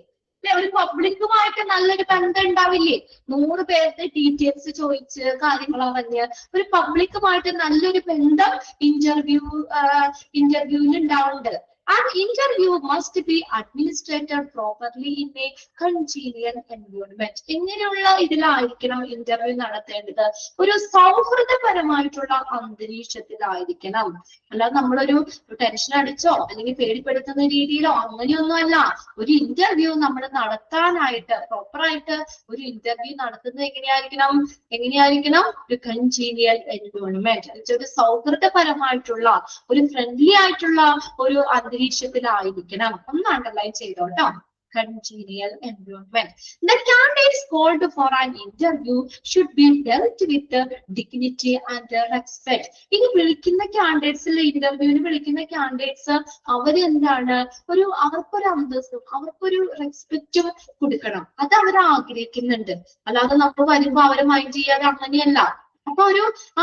ഒരു പബ്ലിക്കുമായിട്ട് നല്ലൊരു ബന്ധം ഉണ്ടാവില്ലേ? 100 പേരുടെ ഡീറ്റെയിൽസ് ചോദിച്ച് കാര്യങ്ങൾ അറിഞ്ഞ് ഒരു പബ്ലിക്കുമായിട്ട് നല്ലൊരു ബന്ധം ഇന്റർവ്യൂവിൽ ഉണ്ടാവുന്നുണ്ട്. An interview must be administered properly in a congenial environment. എങ്ങനെയുള്ള ഇതിലായിരിക്കണം ഇന്റർവ്യൂ നടത്തേണ്ടത്? ഒരു സൗഹൃദപരമായിട്ടുള്ള അന്തരീക്ഷത്തിലായിരിക്കണം. അല്ലാതെ നമ്മളൊരു ടെൻഷൻ അടിച്ചോ അല്ലെങ്കിൽ പേടിപ്പെടുത്തുന്ന രീതിയിലോ അങ്ങനെയൊന്നുമല്ല. ഒരു ഇന്റർവ്യൂ നമ്മൾ നടത്താനായിട്ട് പ്രോപ്പറായിട്ട് ഒരു ഇന്റർവ്യൂ നടത്തുന്നത് എങ്ങനെയായിരിക്കണം? ഒരു കൺജീനിയൽ എൻവയോൺമെന്റ്, ഒരു സൗഹൃദപരമായിട്ടുള്ള ഒരു ഫ്രണ്ട്ലി ആയിട്ടുള്ള ഒരു അന്തരീക്ഷത്തിലായിരിക്കണം. ഒന്ന് underline ചെയ്തോട്ടോ. Congenial environment. The candidates called for an interview should be dealt with dignity and respect. ഇനി വിളിക്കുന്ന കാൻഡിഡേറ്റ്സിൽ ഇന്റർവ്യൂവിന് വിളിക്കുന്ന കാൻഡിഡേറ്റ്സ് അവരെന്താണ് അവർക്കൊരു അന്തസ്സും അവർക്കൊരു റെസ്പെക്റ്റും കൊടുക്കണം. അത് അവർ ആഗ്രഹിക്കുന്നുണ്ട്. അല്ലാതെ നമ്മൾ വരുമ്പോ അവരെ മൈൻഡ് ചെയ്യാതെ അങ്ങനെയല്ല. അപ്പൊ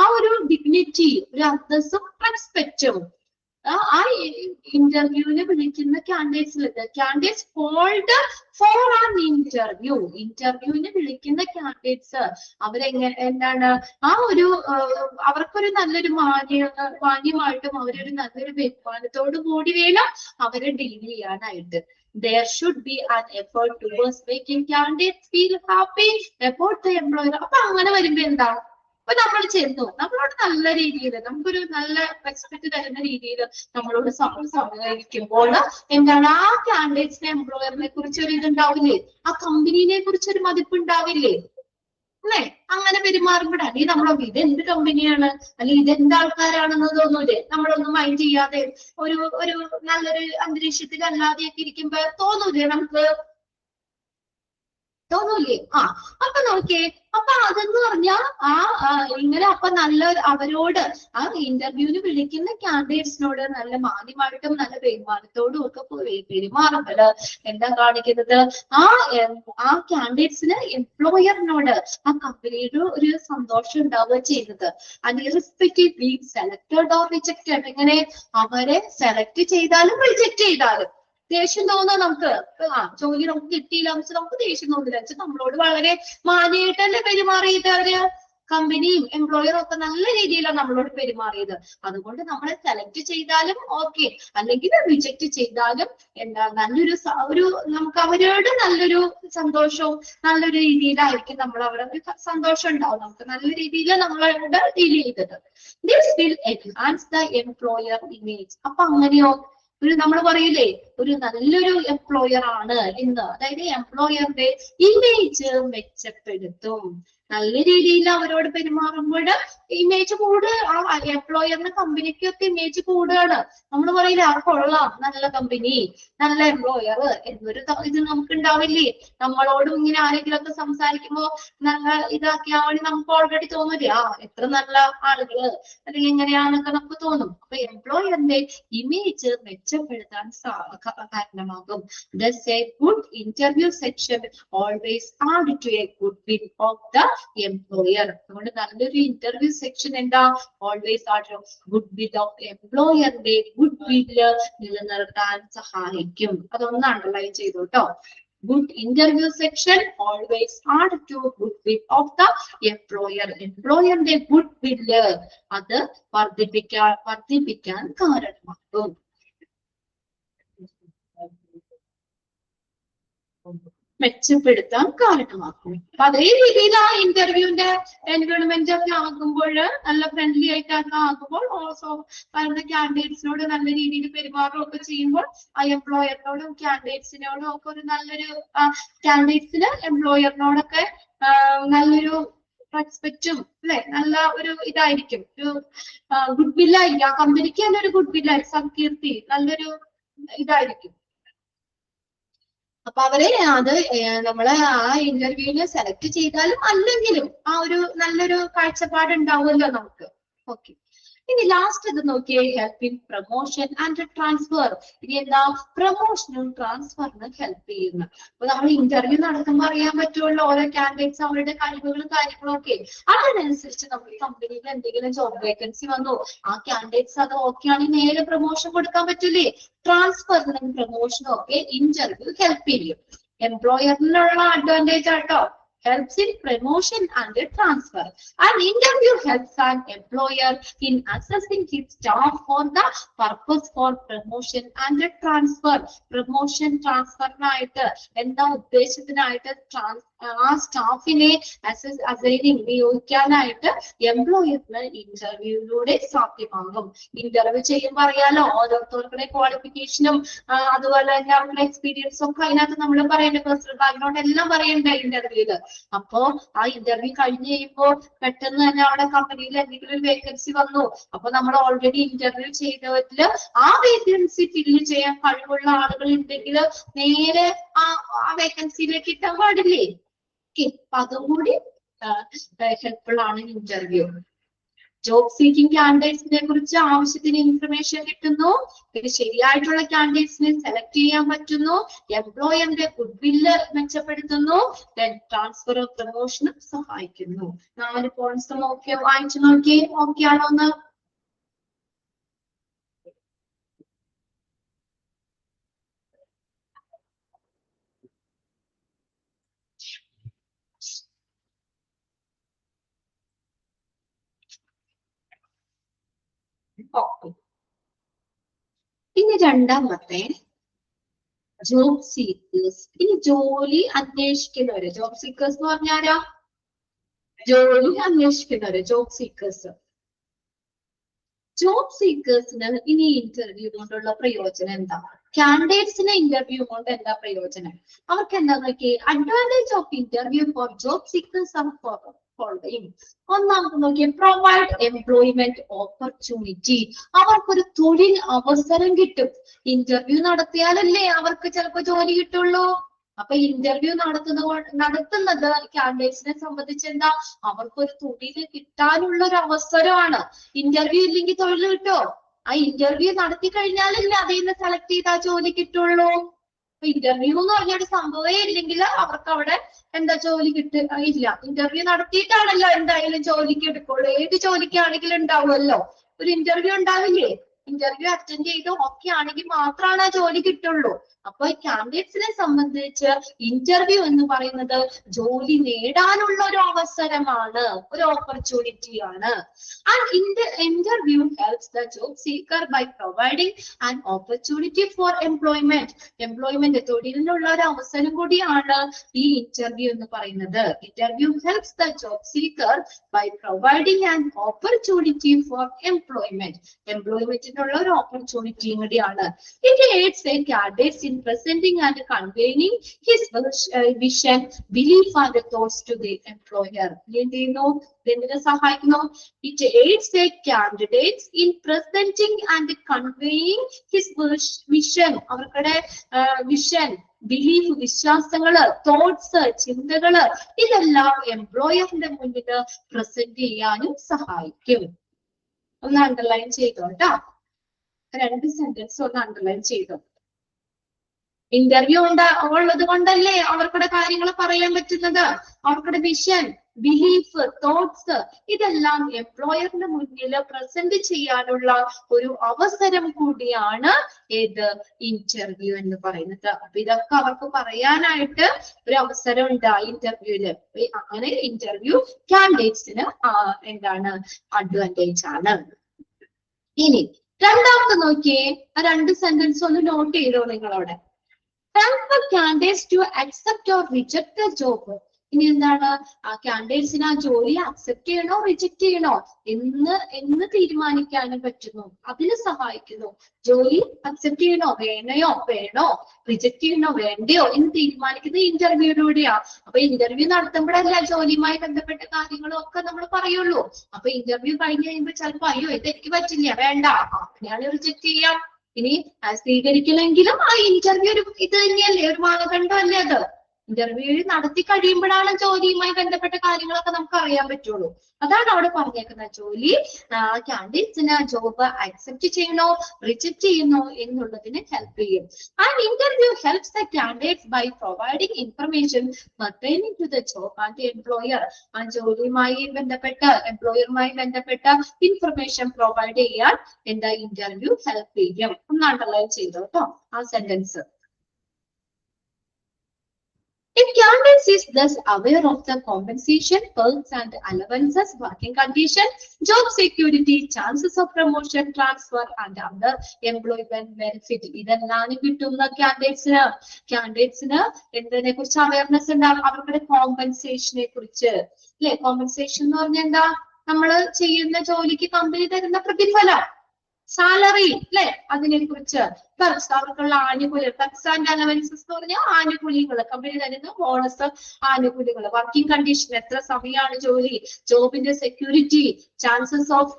ആ ഒരു ഡിഗ്നിറ്റി, ഒരു അന്തസ്സും റെസ്പെക്റ്റും ആ ഇന്റർവ്യൂവിന് വിളിക്കുന്ന കാൻഡിഡേറ്റ്സ് കോൾഡ് ഫോർ ആൻ ഇന്റർവ്യൂവിന് വിളിക്കുന്ന കാൻഡിഡേറ്റ്സ് എന്താണ് അവർക്കൊരു നല്ലൊരു മാന്യമായിട്ടും അവരൊരു നല്ലൊരു ബഹുമാനത്തോടു കൂടി വേണം അവരെ ഡീൽ ചെയ്യാനായിട്ട്. There should be an effort towards making candidates feel happy about the employer. അപ്പൊ അങ്ങനെ വരുമ്പോ എന്താ? അപ്പൊ നമ്മൾ നമ്മളോട് നല്ല രീതിയിൽ നമുക്കൊരു നല്ല റെസ്പെക്ട് തരുന്ന രീതിയിൽ നമ്മളോട് സംസാരിക്കുമ്പോൾ എന്താണ് ആ കാൻഡിഡേറ്റ്സിനെ എംപ്ലോയറിനെ കുറിച്ച് ഒരു ഇതുണ്ടാവില്ലേ? ആ കമ്പനിയെ കുറിച്ച് ഒരു മതിപ്പുണ്ടാവില്ലേ? അല്ലെ? അങ്ങനെ പെരുമാറുമ്പോഴാണ് ഇത് എന്ത് കമ്പനിയാണ് അല്ലെങ്കിൽ ഇതെന്ത് ആൾക്കാരാണെന്ന് തോന്നൂലേ? നമ്മളൊന്നും മൈൻഡ് ചെയ്യാതെ ഒരു നല്ലൊരു അന്തരീക്ഷത്തിൽ അല്ലാതെയൊക്കെ ഇരിക്കുമ്പോ തോന്നൂലേ നമുക്ക്? തോന്നൂല്ലേ? അപ്പൊ നോക്കിയേ, അപ്പൊ അതെന്ന് പറഞ്ഞാൽ ഇങ്ങനെ അപ്പൊ അവരോട് ആ ഇന്റർവ്യൂവിന് വിളിക്കുന്ന കാൻഡിഡേറ്റ്സിനോട് നല്ല മാന്യമായിട്ടും നല്ല ബഹുമാനത്തോടും ഒക്കെ പെരുമാറുമ്പോൾ എന്താ കാണിക്കുന്നത്? ആ കാൻഡിഡേറ്റ്സിന് എംപ്ലോയറിനോട് ആ കമ്പനിയുടെ ഒരു സന്തോഷം ഉണ്ടാവുക ചെയ്യുന്നത്. And irrespective being selected or rejected, ഇങ്ങനെ അവരെ സെലക്ട് ചെയ്താലും റിജക്ട് ചെയ്താലും ദേഷ്യം തോന്നുക നമുക്ക്? ജോലി നമുക്ക് കിട്ടിയില്ല വെച്ചാൽ നമുക്ക് ദേഷ്യം തോന്നില്ല വെച്ചാൽ നമ്മളോട് വളരെ മാന്യമായിട്ടല്ലേ പെരുമാറിയത് അവര്? കമ്പനിയും എംപ്ലോയറും ഒക്കെ നല്ല രീതിയിലാണ് നമ്മളോട് പെരുമാറിയത്. അതുകൊണ്ട് നമ്മളെ സെലക്ട് ചെയ്താലും ഓക്കെ, അല്ലെങ്കിൽ റിജക്ട് ചെയ്താലും നല്ലൊരു നമുക്ക് അവരോട് നല്ലൊരു സന്തോഷവും നല്ലൊരു രീതിയിലായിരിക്കും നമ്മൾ അവിടെ സന്തോഷം ഉണ്ടാവും. നമുക്ക് നല്ല രീതിയിൽ നമ്മളോട് ഡീൽ ചെയ്തത്. This will enhance the employer image. അപ്പൊ അങ്ങനെയോ നമ്മൾ പറയില്ലേ ഒരു നല്ലൊരു എംപ്ലോയർ ആണ് എന്ന്, അതായത് എംപ്ലോയറുടെ ഇമേജ് മെച്ചപ്പെടുത്തും. നല്ല രീതിയിൽ അവരോട് പെരുമാറുമ്പോൾ ഇമേജ് കൂടുക, എംപ്ലോയറിന് കമ്പനിക്കൊക്കെ ഇമേജ് കൂടുകയാണ്. നമ്മൾ പറയില്ല കൊള്ളാം, നല്ല കമ്പനി, നല്ല എംപ്ലോയർ എന്നൊരു ഇത് നമുക്ക് ഉണ്ടാവില്ലേ? നമ്മളോടും ഇങ്ങനെ ആരെങ്കിലും ഒക്കെ സംസാരിക്കുമ്പോ നല്ല ഇതാക്കിയാൽ വേണ്ടി നമുക്ക് ഓൾറെഡി തോന്നില്ലേ എത്ര നല്ല ആളുകള് അല്ലെങ്കിൽ എങ്ങനെയാണെന്നൊക്കെ നമുക്ക് തോന്നും. അപ്പൊ എംപ്ലോയറിന്റെ ഇമേജ് മെച്ചപ്പെടുത്താൻ കാരണമാകും. Thus a good interview section always add to a good will of the employer. അതുകൊണ്ട് നല്ലൊരു ഇന്റർവ്യൂ സെക്ഷൻ എന്താ? Always add good will of എംപ്ലോയറിന്റെ ഗുഡ് വില്ല് നിലനിർത്താൻ സഹായിക്കും. അതൊന്ന് അണ്ടർലൈൻ ചെയ്തു കേട്ടോ. Good interview section always add to good will of the employer. എംപ്ലോയറിന്റെ ഗുഡ് വില്ല് അത് വർദ്ധിപ്പിക്കാൻ കാരണമാകും. മെച്ചപ്പെടുത്താൻ കാരണമാക്കും. അപ്പൊ അതേ രീതിയിൽ ആ ഇന്റർവ്യൂവിന്റെ എൻവയോൺമെന്റ് ഒക്കെ ആകുമ്പോൾ നല്ല ഫ്രണ്ട്ലി ആയിട്ടൊക്കെ ആകുമ്പോൾ ഓൾസോ വരുന്ന കാൻഡിഡേറ്റ്സിനോട് നല്ല രീതിയിൽ പെരുമാറുകയൊക്കെ ചെയ്യുമ്പോൾ ആ എംപ്ലോയറിനോടും കാൻഡിഡേറ്റ്സിനോടും ഒക്കെ ഒരു നല്ലൊരു കാൻഡിഡേറ്റ്സിന് എംപ്ലോയറിനോടൊക്കെ നല്ലൊരു റെസ്പെക്റ്റും അല്ലെ നല്ല ഒരു ഇതായിരിക്കും. ഒരു ഗുഡ് വില്ലായിരിക്കും. ആ കമ്പനിക്ക് തന്നെ ഒരു ഗുഡ് വില്ലായിരിക്കും, സൽകീർത്തി, നല്ലൊരു ഇതായിരിക്കും. അപ്പൊ അവരെ നമ്മളെ ആ ഇന്റർവ്യൂവിന് സെലക്ട് ചെയ്താലും അല്ലെങ്കിലും ആ ഒരു നല്ലൊരു കാഴ്ചപ്പാട് ഉണ്ടാവുമല്ലോ നമുക്ക്. ഓക്കെ, ഇനി ലാസ്റ്റ് ഇത് നോക്കിയേ, help in promotion and transfer. ഇനി എന്താ? പ്രൊമോഷനും ട്രാൻസ്ഫറിനും ഹെൽപ്പ് ചെയ്യുന്നു. അപ്പൊ നമ്മൾ ഇന്റർവ്യൂ നടത്തുമ്പോൾ അറിയാൻ പറ്റുമല്ലോ ഓരോ കാൻഡിഡേറ്റ്സ് അവരുടെ കഴിവുകളും കാര്യങ്ങളും ഒക്കെ. അതിനനുസരിച്ച് നമ്മൾ കമ്പനിയിൽ എന്തെങ്കിലും ജോബ് വേക്കൻസി വന്നു, ആ കാൻഡിഡേറ്റ്സ് അത് ഓക്കെ ആണെങ്കിൽ നേരെ പ്രൊമോഷൻ കൊടുക്കാൻ പറ്റൂലേ? ട്രാൻസ്ഫറിനും പ്രൊമോഷനും ഒക്കെ ഇന്റർവ്യൂ ഹെൽപ്പ് ചെയ്യും. എംപ്ലോയറിനുള്ള അഡ്വാൻറ്റേജ് ആട്ടോ helps in promotion and transfer. An interview helps an employer in assessing his staff for the purpose for promotion and transfer. Promotion transfer നായിട്ട് എന്താ ഉദ്ദേശത്തിനായിട്ട് ആ സ്റ്റാഫിനെ അസൈനിങ് നിയോഗിക്കാനായിട്ട് എംപ്ലോയറിന് ഇന്റർവ്യൂയിലൂടെ സാധ്യമാകും. ഇന്റർവ്യൂ ചെയ്യുമ്പോൾ അറിയാലോ ഓരോരുത്തർക്കുടെ ക്വാളിഫിക്കേഷനും അതുപോലെ തന്നെ അവരുടെ എക്സ്പീരിയൻസും ഒക്കെ അതിനകത്ത് നമ്മൾ പറയേണ്ട പേഴ്സണൽ ബാക്ക്ഗ്രൗണ്ട് എല്ലാം പറയണ്ടേ ഇന്റർവ്യൂല്. അപ്പോ ആ ഇന്റർവ്യൂ കഴിഞ്ഞ് കഴിയുമ്പോ പെട്ടെന്ന് തന്നെ അവിടെ കമ്പനിയിൽ എന്തെങ്കിലും ഒരു വേക്കൻസി വന്നു. അപ്പൊ നമ്മൾ ഓൾറെഡി ഇന്റർവ്യൂ ചെയ്തവരില് ആ വേക്കൻസി ഫില്ല് ചെയ്യാൻ കഴിവുള്ള ആളുകൾ ഉണ്ടെങ്കിൽ നേരെ ആ വേക്കൻസിയിലേക്ക് ഇട്ടാൻ പാടില്ലേ? അപ്പൊ അതും കൂടി ഹെൽപ്ഫുൾ ആണ് ഇന്റർവ്യൂ. ജോബ് സീക്കിംഗ് കാൻഡിഡേറ്റ്സിനെ കുറിച്ച് ആവശ്യത്തിന് ഇൻഫർമേഷൻ കിട്ടുന്നു. ഇത് ശരിയായിട്ടുള്ള കാൻഡിഡേറ്റ്സിനെ സെലക്ട് ചെയ്യാൻ പറ്റുന്നു. എംപ്ലോയറിന്റെ ഗുഡ് വില്ല് മെച്ചപ്പെടുത്തുന്നു. ട്രാൻസ്ഫർ ഓഫ് പ്രൊമോഷനും സഹായിക്കുന്നു. 4 പോയിന്റ്സും ഓക്കെ വായിച്ചു നോക്കി. ഓക്കെ ആണോ എന്ന്? ഇനി രണ്ടാമത്തെ ജോബ് സീക്കേഴ്സ്. ഇനി ജോലി അന്വേഷിക്കുന്നവര്. ജോബ് സീക്കേഴ്സ് എന്ന് പറഞ്ഞാലോ ജോലി അന്വേഷിക്കുന്നവര്, ജോബ് സീക്കേഴ്സ്. ജോബ് സീക്കേഴ്സിന് ഇനി ഇന്റർവ്യൂ കൊണ്ടുള്ള പ്രയോജനം എന്താ? കാൻഡിഡേറ്റ്സിന് ഇന്റർവ്യൂ കൊണ്ട് എന്താ പ്രയോജനം? അവർക്ക് എന്താ നോക്കിയേ, advantage of interview for job seekers are following. ഒന്നാമത് നോക്കിയേ, പ്രൊവൈഡ് എംപ്ലോയ്മെന്റ് ഓപ്പർച്യൂണിറ്റി. അവർക്കൊരു തൊഴിൽ അവസരം കിട്ടും. ഇന്റർവ്യൂ നടത്തിയാലല്ലേ അവർക്ക് ചിലപ്പോ ജോലി കിട്ടുള്ളൂ. അപ്പൊ ഇന്റർവ്യൂ നടത്തുന്നത് കാൻഡിഡേറ്റ്സിനെ സംബന്ധിച്ച് എന്താ, അവർക്കൊരു തൊഴിൽ കിട്ടാനുള്ള ഒരു അവസരമാണ്. ഇന്റർവ്യൂ ഇല്ലെങ്കിൽ തൊഴിൽ കിട്ടോ? ആ ഇന്റർവ്യൂ നടത്തി കഴിഞ്ഞാലല്ലേ അതിൽ നിന്ന് സെലക്ട് ചെയ്താൽ ജോലി കിട്ടുള്ളൂ. അപ്പൊ ഇന്റർവ്യൂ എന്ന് പറഞ്ഞൊരു സംഭവമേ ഇല്ലെങ്കിൽ അവർക്ക് അവിടെ എന്താ ജോലി ഇല്ല. ഇന്റർവ്യൂ നടത്തിയിട്ടാണല്ലോ എന്തായാലും ജോലിക്ക് എടുക്കുള്ളൂ. ഏത് ജോലിക്കാണെങ്കിലും ഉണ്ടാവുമല്ലോ ഒരു ഇന്റർവ്യൂ, ഉണ്ടാവില്ലേ? ഇന്റർവ്യൂ അറ്റൻഡ് ചെയ്ത് ഓക്കെ ആണെങ്കിൽ മാത്രമാണ് ആ ജോലി കിട്ടുള്ളൂ. അപ്പൊ കാൻഡിഡേറ്റ്സിനെ സംബന്ധിച്ച് ഇന്റർവ്യൂ എന്ന് പറയുന്നത് ജോലി നേടാനുള്ള ഒരു അവസരമാണ്, ഒരു ഓപ്പർച്യൂണിറ്റിയാണ്. And interview helps the job seeker by providing an opportunity for employment. Employment തൊഴിലിനുള്ള ഒരു അവസരം കൂടിയാണ് ഈ ഇന്റർവ്യൂ എന്ന് പറയുന്നത്. Interview helps the job seeker by providing an opportunity for employment. എംപ്ലോയ്മെന്റിനുള്ള ഒരു ഓപ്പർച്യൂണിറ്റിയും കൂടിയാണ്. It aids a candidate in presenting and conveying his vision, belief and thoughts to the employer. എന്തിനെ സഹായിക്കുന്നു? It aids a candidate in presenting and conveying his vision. അവരുടെ വിഷൻ, ബിലീഫ്, വിശ്വാസങ്ങള്, തോട്ട്സ്, ചിന്തകള്, ഇതെല്ലാം എംപ്ലോയറിന്റെ മുന്നിൽ പ്രസന്റ് ചെയ്യാനും സഹായിക്കും. ഒന്ന് അണ്ടർലൈൻ ചെയ്തോ കേട്ടോ. 2 സെന്റൻസ് ഒന്ന് അണ്ടർലൈൻ ചെയ്തോ. ഇന്റർവ്യൂ ഉള്ളത് കൊണ്ടല്ലേ അവർക്കുടെ കാര്യങ്ങൾ പറയാൻ പറ്റുന്നത്. അവർക്കുടെ വിഷൻ, ബിലീഫ്, തോട്ട്സ്, ഇതെല്ലാം എംപ്ലോയറിന്റെ മുന്നിൽ പ്രസന്റ് ചെയ്യാനുള്ള ഒരു അവസരം കൂടിയാണ് ഏത് ഇന്റർവ്യൂ എന്ന് പറയുന്നത്. അപ്പൊ ഇതൊക്കെ അവർക്ക് പറയാനായിട്ട് ഒരു അവസരം ഉണ്ട് ഇന്റർവ്യൂല്. അങ്ങനെ ഇന്റർവ്യൂ കാൻഡിഡേറ്റ്സിന് എന്താണ്, അഡ്വാൻറ്റേജ് ആണ്. ഇനി രണ്ടാമത് നോക്കിയേ, ആ 2 സെന്റൻസ് ഒന്ന് നോട്ട് ചെയ്തോ നിങ്ങളവിടെ. Help the candidates to accept or reject the job. ഇനി എന്താണ്, ആ കാൻഡിഡേറ്റ്സിന് ആ ജോലി അക്സെപ്റ്റ് ചെയ്യണോ റിജക്ട് ചെയ്യണോ എന്ന് തീരുമാനിക്കാനും പറ്റുന്നു. അതിന് സഹായിക്കുന്നു. ജോലി അക്സെപ്റ്റ് ചെയ്യണോ വേണോ, റിജക്ട് ചെയ്യണോ വേണ്ടയോ എന്ന് തീരുമാനിക്കുന്നത് ഇന്റർവ്യൂയിലൂടെയാ. അപ്പൊ ഇന്റർവ്യൂ നടത്തുമ്പോഴല്ല ജോലിയുമായി ബന്ധപ്പെട്ട കാര്യങ്ങളും ഒക്കെ നമ്മൾ പറയുള്ളൂ. അപ്പൊ ഇന്റർവ്യൂ കഴിഞ്ഞ് കഴിയുമ്പോൾ ചിലപ്പോ അയ്യോ ഇത് എനിക്ക് പറ്റില്ല, വേണ്ട, ഞാൻ റിജക്ട് ചെയ്യാം. ഇനി സ്വീകരിക്കണമെങ്കിലും ആ ഇന്റർവ്യൂ ഇത് തന്നെയല്ലേ, ഒരു മാനദണ്ഡം അല്ലേ അത്. ഇന്റർവ്യൂ നടത്തി കഴിയുമ്പോഴാണ് ജോലിയുമായി ബന്ധപ്പെട്ട കാര്യങ്ങളൊക്കെ നമുക്ക് അറിയാൻ പറ്റുള്ളൂ. അതാണ് അവിടെ പറഞ്ഞേക്കുന്നത്. ജോലി കാൻഡിഡേറ്റ്സിന് ജോബ് അക്സെപ്റ്റ് ചെയ്യണോ റിജക്ട് ചെയ്യണോ എന്നുള്ളതിന് ഹെൽപ്പ് ചെയ്യും. And interview helps the candidates by providing information pertaining to the job and employer. ആ ജോലിയുമായി ബന്ധപ്പെട്ട എംപ്ലോയറുമായി ബന്ധപ്പെട്ട ഇൻഫർമേഷൻ പ്രൊവൈഡ് ചെയ്യാൻ എന്താ ഇന്റർവ്യൂ ഹെൽപ്പ് ചെയ്യും. ഒന്ന് അണ്ടർലൈൻ ചെയ്തോ കേട്ടോ ആ sentence. If candidate is thus aware of the compensation, perks and allowances, working condition, job security, chances of promotion, transfer and other employment benefit, ഇതെല്ലാം കിട്ടുന്ന ക്യാൻഡിഡേറ്റ്സിന് എന്തിനെ കുറിച്ച് അവയർനെസ് ഉണ്ടാവും? അവരുടെ കോമ്പൻസേഷനെ കുറിച്ച് അല്ലെ. കോമ്പൻസേഷൻ എന്ന് പറഞ്ഞാൽ എന്താ? നമ്മൾ ചെയ്യുന്ന ജോലിക്ക് കമ്പനി തരുന്ന പ്രതിഫലം, സാലറി അല്ലെ, അതിനെ കുറിച്ച്. അവർക്കുള്ള ആനുകൂല്യം, പെർക്സ് ആൻഡ് അലവൻസസ് എന്ന് പറഞ്ഞാൽ ആനുകൂല്യങ്ങൾ, കമ്പനി തരുന്ന ബോണസ്, ആനുകൂല്യങ്ങൾ, വർക്കിംഗ് കണ്ടീഷൻ, എത്ര സമയമാണ് ജോലി, ജോബിന്റെ സെക്യൂരിറ്റി, ചാൻസസ് ഓഫ്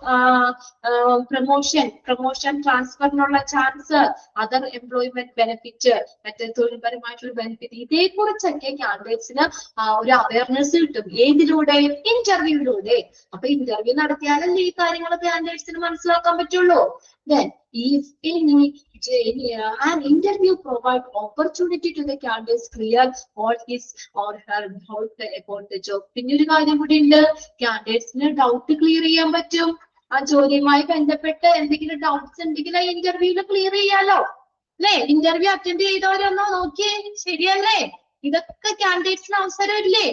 പ്രൊമോഷൻ ട്രാൻസ്ഫറിനുള്ള ചാൻസ്, അതർ എംപ്ലോയ്മെന്റ് ബെനിഫിറ്റ്, മറ്റേ തൊഴിൽപരമായിട്ടുള്ള ബെനിഫിറ്റ്, ഇതേക്കുറിച്ചൊക്കെ ക്യാൻഡിഡേറ്റ്സിന് ഒരു അവയർനെസ് കിട്ടും. ഏതിലൂടെ? ഇന്റർവ്യൂയിലൂടെ. അപ്പൊ ഇന്റർവ്യൂ നടത്തിയാലല്ലേ ഈ കാര്യങ്ങൾ ക്യാൻഡിഡേറ്റ്സിന് മനസ്സിലാക്കാൻ പറ്റുള്ളൂ. Then, if an interview provide opportunity to the candidates clear what his or her doubt about the job. പിന്നെ ഒരു കാര്യം കൂടി ഉണ്ട്, ക്യാൻഡിഡേറ്റ്സിന് ഡൗട്ട് ക്ലിയർ ചെയ്യാൻ പറ്റും. ആ ജോലിയുമായി ബന്ധപ്പെട്ട് എന്തെങ്കിലും ഡൗട്ട്സ് ഉണ്ടെങ്കിൽ ആ ഇന്റർവ്യൂല് ക്ലിയർ ചെയ്യാലോ അല്ലെ. ഇന്റർവ്യൂ അറ്റൻഡ് ചെയ്തവരൊന്നോ നോക്കിയേ, ശരിയല്ലേ? ഇതൊക്കെ ക്യാൻഡിഡേറ്റ്സിന് അവസരമില്ലേ?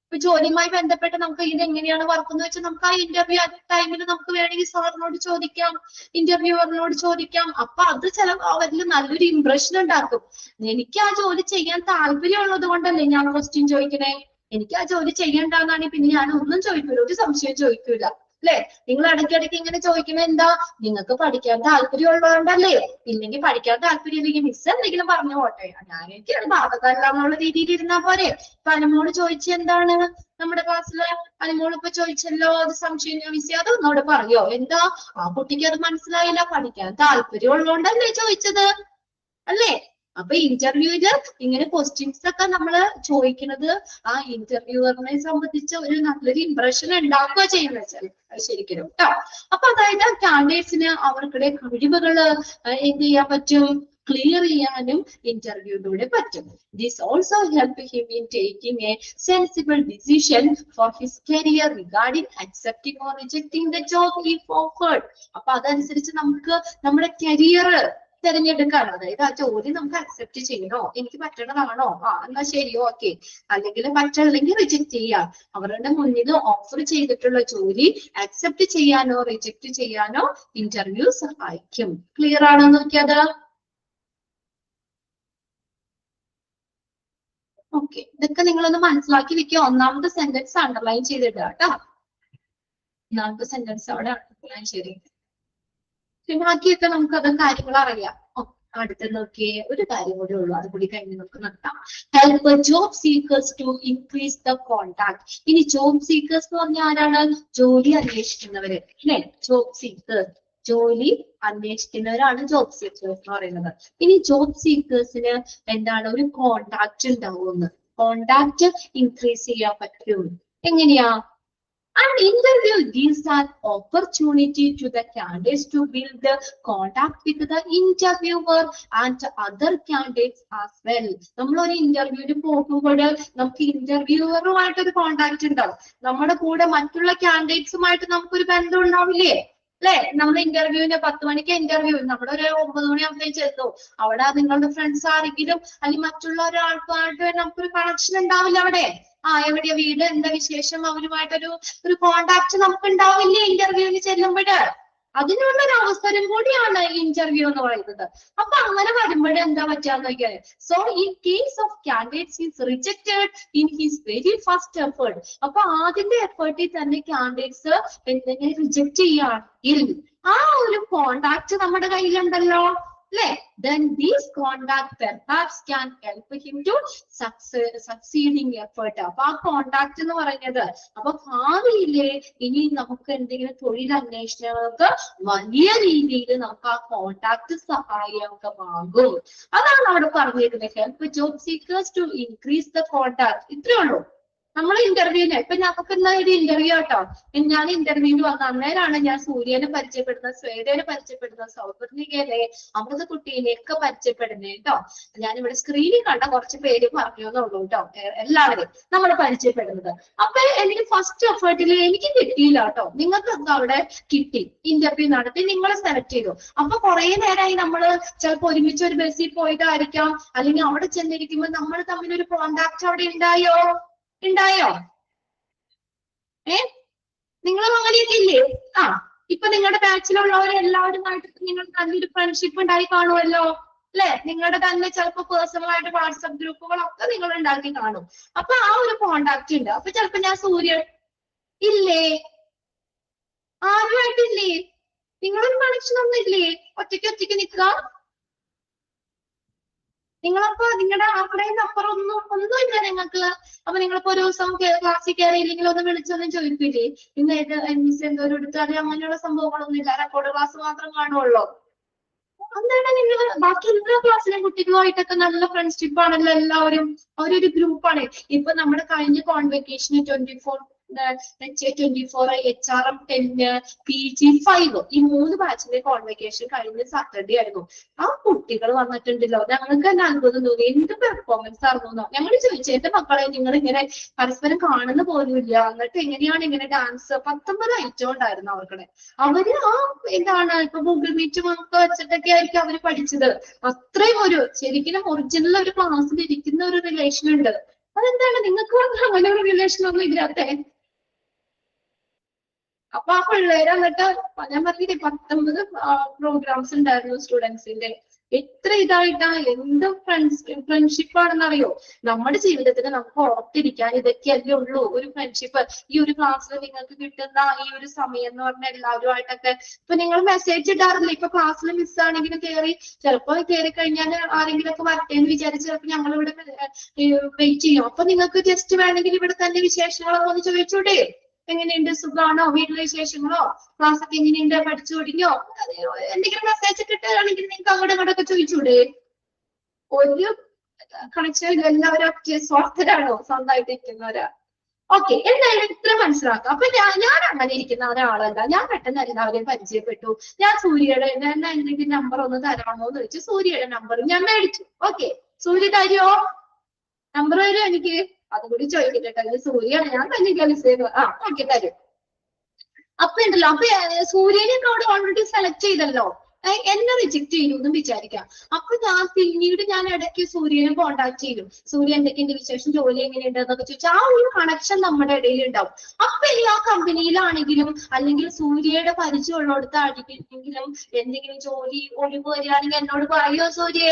ഇപ്പൊ ജോലിയുമായി ബന്ധപ്പെട്ട് നമുക്ക് ഇത് എങ്ങനെയാണ് വർക്ക് എന്ന് വെച്ചാൽ നമുക്ക് ആ ഇന്റർവ്യൂ ടൈമിൽ നമുക്ക് വേണമെങ്കിൽ സാറിനോട് ചോദിക്കാം, ഇന്റർവ്യൂവറിനോട് ചോദിക്കാം. അപ്പൊ അത് ചില അവരിൽ നല്ലൊരു ഇംപ്രഷൻ ഉണ്ടാക്കും. എനിക്ക് ആ ജോലി ചെയ്യാൻ താല്പര്യമുള്ളത് കൊണ്ടല്ലേ ഞാൻ ക്വസ്റ്റ്യൻ ചോദിക്കണേ. എനിക്ക് ആ ജോലി ചെയ്യണ്ടെന്നാണെങ്കിൽ പിന്നെ ഞാൻ ഒന്നും ചോദിക്കൂല, ഒരു സംശയം ചോദിക്കൂല അല്ലെ. നിങ്ങൾ ഇടയ്ക്കിടയ്ക്ക് ഇങ്ങനെ ചോദിക്കുന്നത് എന്താ? നിങ്ങൾക്ക് പഠിക്കാൻ താല്പര്യം ഉള്ളതുകൊണ്ടല്ലേ. ഇല്ലെങ്കിൽ പഠിക്കാൻ താല്പര്യം ഇല്ലെങ്കിൽ മിസ് എന്തെങ്കിലും പറഞ്ഞു പോട്ടെ, ഞാൻ എനിക്ക് ബാധകമല്ല എന്നുള്ള രീതിയിൽ ഇരുന്നാ പോരെ. ഇപ്പൊ അനുമോള് ചോദിച്ച എന്താണ് നമ്മുടെ ക്ലാസ്സില്? അനുമോള് ഇപ്പൊ ചോദിച്ചല്ലോ, അത് സംശയം മിസ്, അത് ഒന്നോട് പറയോ? എന്താ? ആ കുട്ടിക്ക് അത് മനസ്സിലായില്ല, പഠിക്കാൻ താല്പര്യം ഉള്ളതുകൊണ്ടല്ലേ ചോദിച്ചത് അല്ലേ. അപ്പൊ ഇന്റർവ്യൂവില് ഇങ്ങനെ ക്വസ്റ്റ്യൻസ് ഒക്കെ നമ്മൾ ചോദിക്കുന്നത് ആ ഇന്റർവ്യൂവറിനെ സംബന്ധിച്ച് ഒരു നല്ലൊരു ഇംപ്രഷൻ ഉണ്ടാക്കുക ചെയ്യുന്ന വെച്ചാൽ ശരിക്കും കേട്ടോ. അപ്പൊ അതായത് കാൻഡിഡേറ്റ്സിന് അവർക്കുടെ കഴിവുകള് എന്ത് ചെയ്യാൻ പറ്റും? ക്ലിയർ ചെയ്യാനും ഇന്റർവ്യൂയിലൂടെ പറ്റും. This also help him in taking a sensible decision for his career regarding accepting or rejecting the job if offered. അപ്പൊ അതനുസരിച്ച് നമുക്ക് നമ്മുടെ കരിയർ തിരഞ്ഞെടുക്കാണ്. അതായത് ആ ജോലി നമുക്ക് അക്സെപ്റ്റ് ചെയ്യണോ, എനിക്ക് പറ്റണതാണോ, എന്നാ ശരി ഓക്കെ, അല്ലെങ്കിൽ പറ്റില്ലെങ്കിൽ റിജക്ട് ചെയ്യാം. അവരുടെ മുന്നിൽ ഓഫർ ചെയ്തിട്ടുള്ള ജോലി അക്സെപ്റ്റ് ചെയ്യാനോ റിജക്ട് ചെയ്യാനോ ഇന്റർവ്യൂ സഹായിക്കും. ക്ലിയർ ആണോ നോക്കിയത്? ഓക്കെ, ഇതൊക്കെ നിങ്ങളൊന്ന് മനസ്സിലാക്കി വെക്കുക. ഒന്നാമത്തെ സെന്റൻസ് അണ്ടർലൈൻ ചെയ്തിടുക കേട്ടോ. ഒന്നാമത്തെ സെന്റൻസ് അവിടെ അണ്ടർലൈൻ ചെയ്തിട്ട് ബാക്കിയൊക്കെ നമുക്ക് അത് കാര്യങ്ങൾ അറിയാം. അടുത്ത് നോക്കിയേ, ഒരു കാര്യം കൂടി ഉള്ളൂ, അത് കൂടി കഴിഞ്ഞ് നമുക്ക് നിർത്താം. Help job seekers to increase the contact. ഇനി ജോബ് സീക്കേഴ്സ് എന്ന് പറഞ്ഞാൽ ആരാണ്? ജോലി അന്വേഷിക്കുന്നവര് അല്ലെ. ജോബ് സീക്കേഴ്സ്, ജോലി അന്വേഷിക്കുന്നവരാണ് ജോബ് സീക്കേഴ്സ് എന്ന് പറയുന്നത്. ഇനി ജോബ് സീക്കേഴ്സിന് എന്താണ്? ഒരു കോണ്ടാക്ട് ഉണ്ടാവുമെന്ന്. കോണ്ടാക്ട് ഇൻക്രീസ് ചെയ്യാൻ പറ്റും. എങ്ങനെയാ? An interview gives an opportunity to the candidates to build the contact with the interviewer and other candidates as well. നമ്മൾ ഒരു ഇന്റർവ്യൂവിന് പോകുമ്പോൾ നമുക്ക് ഇന്റർവ്യൂവറുമായിട്ടൊരു കോണ്ടാക്ട് ഉണ്ടാവും. നമ്മുടെ കൂടെ മറ്റുള്ള കാൻഡിഡേറ്റ്സുമായിട്ട് നമുക്കൊരു ബന്ധം ഉണ്ടാവില്ലേ അല്ലെ. നമ്മൾ ഇന്റർവ്യൂവിന് 10 മണിക്ക് ഇന്റർവ്യൂ, നമ്മളൊരു 9 മണിയാകുമ്പോഴത്തേക്ക് ചെന്നു. അവിടെ നിങ്ങളുടെ ഫ്രണ്ട്സ് ആരെങ്കിലും അല്ലെങ്കിൽ മറ്റുള്ള ഒരാൾക്കായിട്ട് നമുക്കൊരു കണക്ഷൻ ഉണ്ടാവില്ല അവിടെ. എവിടെയാ വീട്, എന്താ വിശേഷം, അവരുമായിട്ടൊരു കോണ്ടാക്ട് നമുക്ക് ഉണ്ടാവില്ലേ ഇന്റർവ്യൂവിന് ചെല്ലുമ്പോഴ്. അതിനുള്ളൊരു അവസരം കൂടിയാണ് ഇന്റർവ്യൂ എന്ന് പറയുന്നത്. അപ്പൊ അങ്ങനെ വരുമ്പോഴേ എന്താ പറ്റാന്ന് നോക്കിയാൽ, so in case of candidates is rejected in his very first effort. അപ്പൊ ആദ്യത്തെ എഫേർട്ടിൽ തന്നെ കാൻഡിഡേറ്റ്സ് എന്തെങ്കിലും റിജക്ട് ചെയ്യുകയാണെങ്കിൽ ആ ഒരു കോണ്ടാക്ട് നമ്മുടെ കയ്യിലുണ്ടല്ലോ അല്ലെ. Then these contact perhaps can help him to succeeding effort. അപ്പൊ ആ കോണ്ടാക്ട് എന്ന് പറയുന്നത് അപ്പൊ ഭാവിയിലെ ഇനി നമുക്ക് എന്തെങ്കിലും തൊഴിലന്വേഷണങ്ങൾക്ക് വലിയ രീതിയിൽ നമുക്ക് ആ കോണ്ടാക്ട് സഹായകമാകും. അതാണ് അവിടെ പറഞ്ഞിരിക്കുന്നത്. Help job seekers to increase the contact. ഇത്രയേ ഉള്ളൂ. നമ്മൾ ഇന്റർവ്യൂവിന് ഇപ്പൊ ഞങ്ങൾക്ക് ഇന്ന ഒരു ഇന്റർവ്യൂ കേട്ടോ. ഞാൻ ഇന്റർവ്യൂവിന് വന്ന അന്നേരമാണ് ഞാൻ സൂര്യനെ പരിചയപ്പെടുന്നത്, ശ്വേതനെ പരിചയപ്പെടുന്നത്, സൗപർണികനെ, അമൃതകുട്ടീനെ ഒക്കെ പരിചയപ്പെടുന്നത് കേട്ടോ. ഞാനിവിടെ സ്ക്രീനിൽ കണ്ട കുറച്ച് പേര് പറഞ്ഞു എന്നുള്ളൂ കേട്ടോ. എല്ലാവരും നമ്മൾ പരിചയപ്പെടുന്നത്. അപ്പൊ എനിക്ക് ഫസ്റ്റ് എഫേർട്ടിൽ എനിക്ക് കിട്ടിയില്ല കേട്ടോ. നിങ്ങൾക്ക് അവിടെ കിട്ടി, ഇന്റർവ്യൂ നടത്തി നിങ്ങളെ സെലക്ട് ചെയ്തു. അപ്പൊ കുറെ നേരമായി നമ്മള് ചിലപ്പോ ഒരുമിച്ച് ഒരു ബസ്സിൽ പോയതായിരിക്കാം, അല്ലെങ്കിൽ അവിടെ ചെന്നിരിക്കുമ്പോൾ നമ്മൾ തമ്മിൽ ഒരു കോണ്ടാക്ട് അവിടെ ഉണ്ടായോ? നിങ്ങളും അങ്ങനെയൊക്കെ ഇല്ലേ? ഇപ്പൊ നിങ്ങളുടെ ബാച്ചിലുള്ളവരെല്ലാവരുമായിട്ട് നിങ്ങൾ നല്ലൊരു ഫ്രണ്ട്ഷിപ്പ് ഉണ്ടായി കാണുമല്ലോ അല്ലെ? നിങ്ങളുടെ തന്നെ ചിലപ്പോ പേഴ്സണൽ ആയിട്ട് വാട്സപ്പ് ഗ്രൂപ്പുകളൊക്കെ നിങ്ങൾ ഉണ്ടാക്കി കാണും. അപ്പൊ ആ ഒരു കോണ്ടാക്ട് ഉണ്ട്. അപ്പൊ ചിലപ്പോ ഞാൻ സൂര്യ ഇല്ലേ, ആരുമായിട്ടില്ലേ? നിങ്ങളൊരു കണക്ഷൻ ഒന്നും ഇല്ലേ? ഒറ്റയ്ക്ക് നിൽക്കുക. നിങ്ങളപ്പോ നിങ്ങളുടെ ആരുടെയും നമ്പർ ഒന്നുമില്ല നിങ്ങൾക്ക്. അപ്പൊ നിങ്ങളിപ്പോ ഒരു ദിവസം ക്ലാസ്സിൽ കയറിയില്ലെങ്കിൽ ഒന്ന് വിളിച്ചൊന്നും ചോദിക്കില്ലേ? ഇന്ന് മിസ് എന്തോരം എടുത്താൽ അങ്ങനെയുള്ള സംഭവങ്ങളൊന്നും ഇല്ല. റെക്കോർഡ് ക്ലാസ് മാത്രം കാണുള്ളൂ. എന്താണ് നിങ്ങൾ ബാക്കി എല്ലാ ക്ലാസ്സിലെ കുട്ടികളുമായിട്ടൊക്കെ നല്ല ഫ്രണ്ട്ഷിപ്പ് ആണല്ലോ എല്ലാവരും. അവരൊരു ഗ്രൂപ്പാണ്. ഇപ്പൊ നമ്മുടെ കഴിഞ്ഞ കോൺവെക്കേഷന് 24 HRM 10 PG 5 ഈ 3 ബാച്ചിന്റെ കോൺവെക്കേഷൻ കഴിഞ്ഞ സാറ്റർഡേ ആയിരുന്നു. ആ കുട്ടികൾ വന്നിട്ടുണ്ടല്ലോ, ഞങ്ങൾക്ക് തന്നെ അത്ഭുതം തോന്നി. എന്ത് പെർഫോമൻസ് ആയിരുന്നു. ഞങ്ങൾ ചോദിച്ചു, എന്റെ മക്കളെ നിങ്ങൾ ഇങ്ങനെ പരസ്പരം കാണുന്ന പോലും ഇല്ല, എന്നിട്ട് എങ്ങനെയാണ് ഇങ്ങനെ ഡാൻസ്? 19 ഐറ്റം ഉണ്ടായിരുന്നു അവർക്കടെ. അവര് എന്താണ് ഇപ്പൊ ഗൂഗിൾ മീറ്റും ഒക്കെ വെച്ചിട്ടൊക്കെ ആയിരിക്കും അവര് പഠിച്ചത്. അത്രയും ഒരു ശരിക്കും ഒറിജിനൽ ഒരു ക്ലാസ്സിൽ ഇരിക്കുന്ന ഒരു റിലേഷൻ ഉണ്ട്. അതെന്താണ് നിങ്ങൾക്ക് അങ്ങനെ ഒരു റിലേഷൻ ഒന്നും ഇല്ലാത്തേ? അപ്പൊ ആ പിള്ളേര് എന്നിട്ട് ഞാൻ പറഞ്ഞില്ലേ 19 പ്രോഗ്രാംസ് ഉണ്ടായിരുന്നു സ്റ്റുഡൻസിന്റെ. എത്ര ഇതായിട്ടാണ്, എന്ത് ഫ്രണ്ട്ഷിപ്പ് ആണെന്ന് അറിയോ? നമ്മുടെ ജീവിതത്തിൽ നമുക്ക് ഓർത്തിരിക്കാൻ ഇതൊക്കെയല്ലേ ഉള്ളൂ ഒരു ഫ്രണ്ട്ഷിപ്പ്. ഈ ഒരു ക്ലാസ്സിൽ നിങ്ങൾക്ക് കിട്ടുന്ന ഈ ഒരു സമയം എന്ന് പറഞ്ഞാൽ എല്ലാവരുമായിട്ടൊക്കെ ഇപ്പൊ നിങ്ങൾ മെസ്സേജ് ഇടാറില്ല. ഇപ്പൊ ക്ലാസ്സിൽ മിസ്സാണെങ്കിലും ചിലപ്പോ കയറി കഴിഞ്ഞാൽ ആരെങ്കിലും ഒക്കെ വരട്ടെ എന്ന് വിചാരിച്ച് ചിലപ്പോൾ ഞങ്ങൾ ഇവിടെ വെയിറ്റ് ചെയ്യും. അപ്പൊ നിങ്ങൾക്ക് ജസ്റ്റ് വേണമെങ്കിൽ ഇവിടെ തന്നെ വിശേഷങ്ങളൊക്കെ ഒന്ന് ചോദിച്ചൂടെ? എങ്ങനെയുണ്ട്, സുഖാണോ, വീട്ടിലെ വിശേഷങ്ങളോ, ക്ലാസ് ഒക്കെ എങ്ങനെയുണ്ട്, പഠിച്ചു തുടങ്ങിയോ, എന്തെങ്കിലും മെസ്സേജ് കിട്ടുകയാണെങ്കിൽ നിങ്ങൾക്ക് അങ്ങോട്ടും ഇങ്ങോട്ടൊക്കെ ചോദിച്ചൂടെ? ഒരു കണക്ഷൻ ഇല്ല. എല്ലാവരും ഒക്കെ സ്വാർത്ഥരാണോ? സ്വന്തമായിട്ട് ഇരിക്കുന്നവരാ. ഓക്കെ, എന്തായാലും ഇത്ര മനസ്സിലാക്കാം. അപ്പൊ ഞാൻ അങ്ങനെ ഇരിക്കുന്ന ഒരാളല്ല. ഞാൻ പെട്ടെന്ന് എല്ലാവരെയും പരിചയപ്പെട്ടു. ഞാൻ സൂര്യയുടെ എന്തെങ്കിലും നമ്പർ ഒന്ന് തരാമോ എന്ന് ചോദിച്ചു. സൂര്യയുടെ നമ്പർ ഞാൻ മേടിച്ചു. ഓക്കെ, സൂര്യ തരുമോ? നമ്പർ തരുമോ എനിക്ക്? അതുകൂടി ചോദിക്കട്ടെ. സൂര്യാണ്, ഞാൻ തന്നെ ഗൾഫിൽ. ഓക്കെ, തരും. അപ്പൊ ഉണ്ടല്ലോ, അപ്പൊ സൂര്യനെയൊക്കെ അവിടെ ഓൾറെഡി സെലക്ട് ചെയ്തല്ലോ. എന്നെ റിജക്ട് ചെയ്തു എന്നും വിചാരിക്കാം. അപ്പൊ പിന്നീട് ഞാൻ ഇടയ്ക്ക് സൂര്യനെ കോണ്ടാക്ട് ചെയ്തു. സൂര്യ എന്തൊക്കെയുണ്ട് വിശേഷം, ജോലി എങ്ങനെയുണ്ട് എന്നൊക്കെ ചോദിച്ചാൽ ആ ഒരു കണക്ഷൻ നമ്മുടെ ഇടയിൽ ഉണ്ടാവും. അപ്പൊ ഇനി ആ കമ്പനിയിലാണെങ്കിലും അല്ലെങ്കിൽ സൂര്യയുടെ പരിചയമുള്ളിടത്താണെങ്കിലും എന്തെങ്കിലും ജോലി ഒഴിവ് വരികയാണെങ്കിൽ എന്നോട് പറയോ സൂര്യ?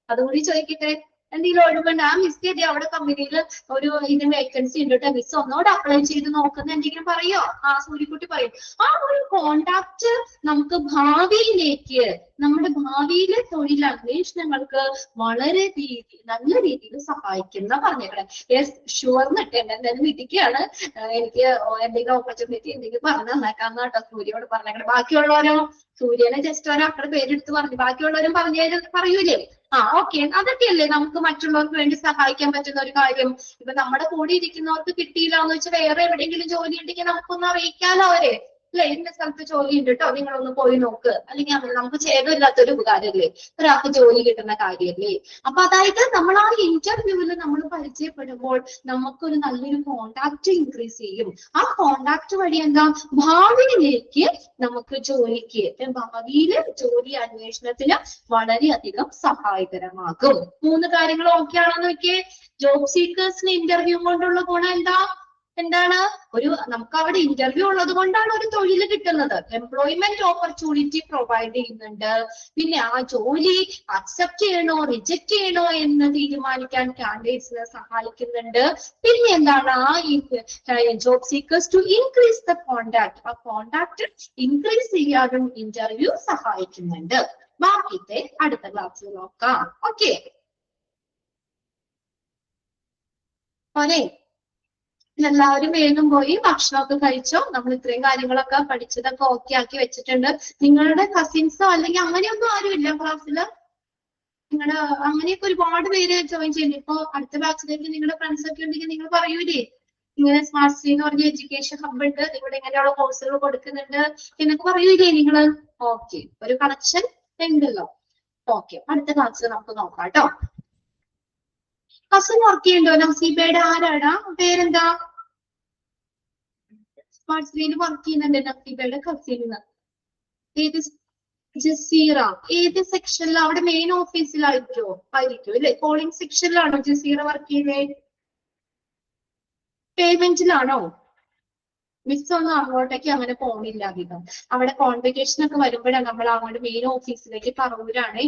അതുകൂടി ചോദിക്കട്ടെ. എന്തെങ്കിലും ഒഴിവുണ്ട്, മിസ് ചെയ്തേ അവിടെ കമ്പനിയിൽ ഒരു ഇതിന് വേക്കൻസി ഉണ്ട് കേട്ടോ, മിസ് ഒന്നോട് അപ്ലൈ ചെയ്ത് നോക്കുന്ന എന്തെങ്കിലും പറയോ? സൂര്യക്കുട്ടി പറയും. ആ ഒരു കോണ്ടാക്ട് നമുക്ക് ഭാവിയിലേക്ക്, നമ്മുടെ ഭാവിയിലെ തൊഴിലന്വേഷണങ്ങൾക്ക് വളരെ നല്ല രീതിയിൽ സഹായിക്കുന്ന പറഞ്ഞേക്കണേ. യെസ്, ഷുവർ എന്നിട്ട് എന്തായാലും ഇരിക്കുകയാണ്. എനിക്ക് എന്തെങ്കിലും ഓപ്പർച്യൂണിറ്റി എന്തെങ്കിലും പറഞ്ഞു തന്നേക്കാന്ന് കേട്ടോ സൂര്യയോട് പറഞ്ഞേക്കണേ. ബാക്കിയുള്ളവരോ? സൂര്യനെ ജസ്റ്റ് ഒരാളുടെ പേരെടുത്ത് പറഞ്ഞു, ബാക്കിയുള്ളവരും പറയൂലേ? ഓക്കെ, അതൊക്കെയല്ലേ നമുക്ക് മറ്റുള്ളവർക്ക് വേണ്ടി സഹായിക്കാൻ പറ്റുന്ന ഒരു കാര്യം. ഇപ്പൊ നമ്മുടെ കൂടെ ഇരിക്കുന്നവർക്ക് കിട്ടിയില്ല എന്ന് വെച്ചാൽ വേറെ എവിടെയെങ്കിലും ജോലി ഉണ്ടെങ്കിൽ നമുക്കൊന്ന് അറിയിക്കാലോ അവരെ. അല്ലെ, ഇന്ന സ്ഥലത്ത് ജോലി ഉണ്ട് കേട്ടോ, നിങ്ങളൊന്ന് പോയി നോക്ക്. അല്ലെങ്കിൽ നമുക്ക് ചെയ്തില്ലാത്തൊരു ഉപകാരമല്ലേ, ഒരാൾക്ക് ജോലി കിട്ടുന്ന കാര്യമല്ലേ. അപ്പൊ അതായത് നമ്മൾ ആ ഇന്റർവ്യൂവിൽ നമ്മൾ പരിചയപ്പെടുമ്പോൾ നമുക്കൊരു നല്ലൊരു കോണ്ടാക്ട് ഇൻക്രീസ് ചെയ്യും. ആ കോണ്ടാക്ട് വഴി എന്താ, ഭാവിയിലേക്ക് നമുക്ക് ഭാവിയിലെ ജോലി അന്വേഷണത്തിന് വളരെയധികം സഹായകരമാകും. 3 കാര്യങ്ങൾ ഓക്കെ ആണെന്ന് നോക്കിയേ. ജോബ് സീക്കേഴ്സിന് ഇന്റർവ്യൂ കൊണ്ടുള്ള ഗുണം എന്താണ്? നമുക്ക് അവിടെ ഇന്റർവ്യൂ ഉള്ളത് കൊണ്ടാണ് ഒരു തൊഴിൽ കിട്ടുന്നത്. എംപ്ലോയ്മെന്റ് ഓപ്പർച്യൂണിറ്റി പ്രൊവൈഡ് ചെയ്യുന്നുണ്ട്. പിന്നെ ആ ജോലി അക്സെപ്റ്റ് ചെയ്യണോ റിജക്ട് ചെയ്യണോ എന്ന് തീരുമാനിക്കാൻ കാൻഡിഡേറ്റ്സിനെ സഹായിക്കുന്നുണ്ട്. പിന്നെ എന്താണ്, job seekers to increase the contact, ആ കോണ്ടാക്ട് ഇൻക്രീസ് ചെയ്യാനും ഇന്റർവ്യൂ സഹായിക്കുന്നുണ്ട്. ബാക്കിത്തെ അടുത്ത ക്ലാസ്സിൽ നോക്കാം. ഓക്കെ, പോരെ? എല്ലാവരും വേഗം പോയി ഭക്ഷണമൊക്കെ കഴിച്ചോ. നമ്മൾ ഇത്രയും കാര്യങ്ങളൊക്കെ പഠിച്ചതൊക്കെ ഓക്കെ ആക്കി വെച്ചിട്ടുണ്ട്. നിങ്ങളുടെ കസിൻസോ അല്ലെങ്കിൽ അങ്ങനെയൊന്നും ആരും ഇല്ല ക്ലാസ്സില്? നിങ്ങളുടെ അങ്ങനെയൊക്കെ ഒരുപാട് പേര് ജോയിൻ ചെയ്യുന്നു. ഇപ്പൊ അടുത്ത ബാച്ചിലേക്ക് നിങ്ങളുടെ ഫ്രണ്ട്സ് ഒക്കെ ഉണ്ടെങ്കിൽ നിങ്ങൾ പറയൂലേ, ഇങ്ങനെ സ്മാർട്ട് സിറ്റി എന്ന് പറഞ്ഞ എഡ്യൂക്കേഷൻ ഹബ് ഉണ്ട്, ഇവിടെ ഇങ്ങനെയുള്ള കോഴ്സുകൾ കൊടുക്കുന്നുണ്ട് എന്നൊക്കെ പറയൂലേ നിങ്ങള്? ഓക്കെ, ഒരു കണക്ഷൻ ഉണ്ടല്ലോ. ഓക്കെ, അടുത്ത ക്ലാസ് നമുക്ക് നോക്കാം കേട്ടോ. കസിൻ വർക്ക് ചെയ്യണ്ടോ നസീബയുടെ? ആരാടാ പേരെന്താ? സ്മാർട്ട് സിറ്റിയിൽ വർക്ക് ചെയ്യുന്നുണ്ട് നസീബയുടെ കസിൻ. ഏത്? ജസീറ. ഏത് സെക്ഷനിൽ? അവിടെ മെയിൻ ഓഫീസിലായിരിക്കോ? ആയിരിക്കും അല്ലെ? കോളിംഗ് സെക്ഷനിലാണോ ജസീറ വർക്ക് ചെയ്യുന്നത്? പേയ്മെന്റിലാണോ? മിസ് ഒന്നും അങ്ങോട്ടേക്ക് അങ്ങനെ പോണില്ല അധികം. അവിടെ കോൺവെക്കേഷൻ ഒക്കെ വരുമ്പോഴാണ് നമ്മൾ അങ്ങോട്ട് മെയിൻ ഓഫീസിലേക്ക്, പറവൂരാണ്,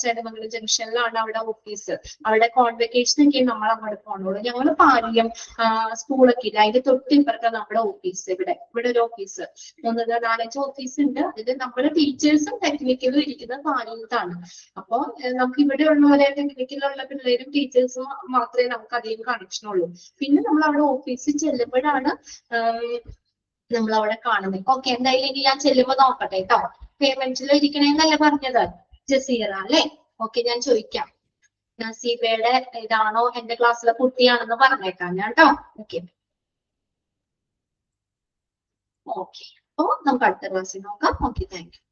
ചേന്നമംഗലം ജംഗ്ഷനിലാണ് അവിടെ ഓഫീസ്. അവിടെ കോൺവെക്കേഷൻ ഒക്കെ നമ്മൾ അങ്ങോട്ട് പോകണുള്ളൂ. ഞങ്ങൾ പാലിയം സ്കൂളൊക്കെ ഇല്ല, അതിന്റെ തൊട്ടിപ്പുറത്തെ നമ്മുടെ ഓഫീസ്. ഇവിടെ ഒരു ഓഫീസ്, 4-5 ഓഫീസ് ഉണ്ട്. അതിൽ നമ്മുടെ ടീച്ചേഴ്സും ടെക്നിക്കലും ഇരിക്കുന്നത് പാലിയത്താണ്. അപ്പൊ നമുക്ക് ഇവിടെ ഉള്ളവരെ, ടെക്നിക്കലുള്ള പിള്ളേരും ടീച്ചേഴ്സും മാത്രമേ നമുക്ക് അധികം കണക്ഷൻ ഉള്ളൂ. പിന്നെ നമ്മൾ അവിടെ ഓഫീസിൽ ചെല്ലുമ്പോഴാണ് നമ്മൾ അവിടെ കാണുന്നത്. ഓക്കെ, എന്തായാലും ഇനി ഞാൻ ചെല്ലുമ്പോ നോക്കട്ടെ കേട്ടോ. പേയ്മെന്റിൽ ഇരിക്കണേന്നല്ല പറഞ്ഞത് ജസീറ അല്ലെ? ഓക്കെ, ഞാൻ ചോദിക്കാം. നസീബയുടെ ഇതാണോ എന്റെ ക്ലാസ്സിലെ കുട്ടിയാണെന്ന് പറഞ്ഞേക്കാം ഞാൻ കേട്ടോ. ഓക്കെ ഓക്കെ, അപ്പൊ നമുക്ക് അടുത്ത ക്ലാസ്സിൽ നോക്കാം. Okay, thank you.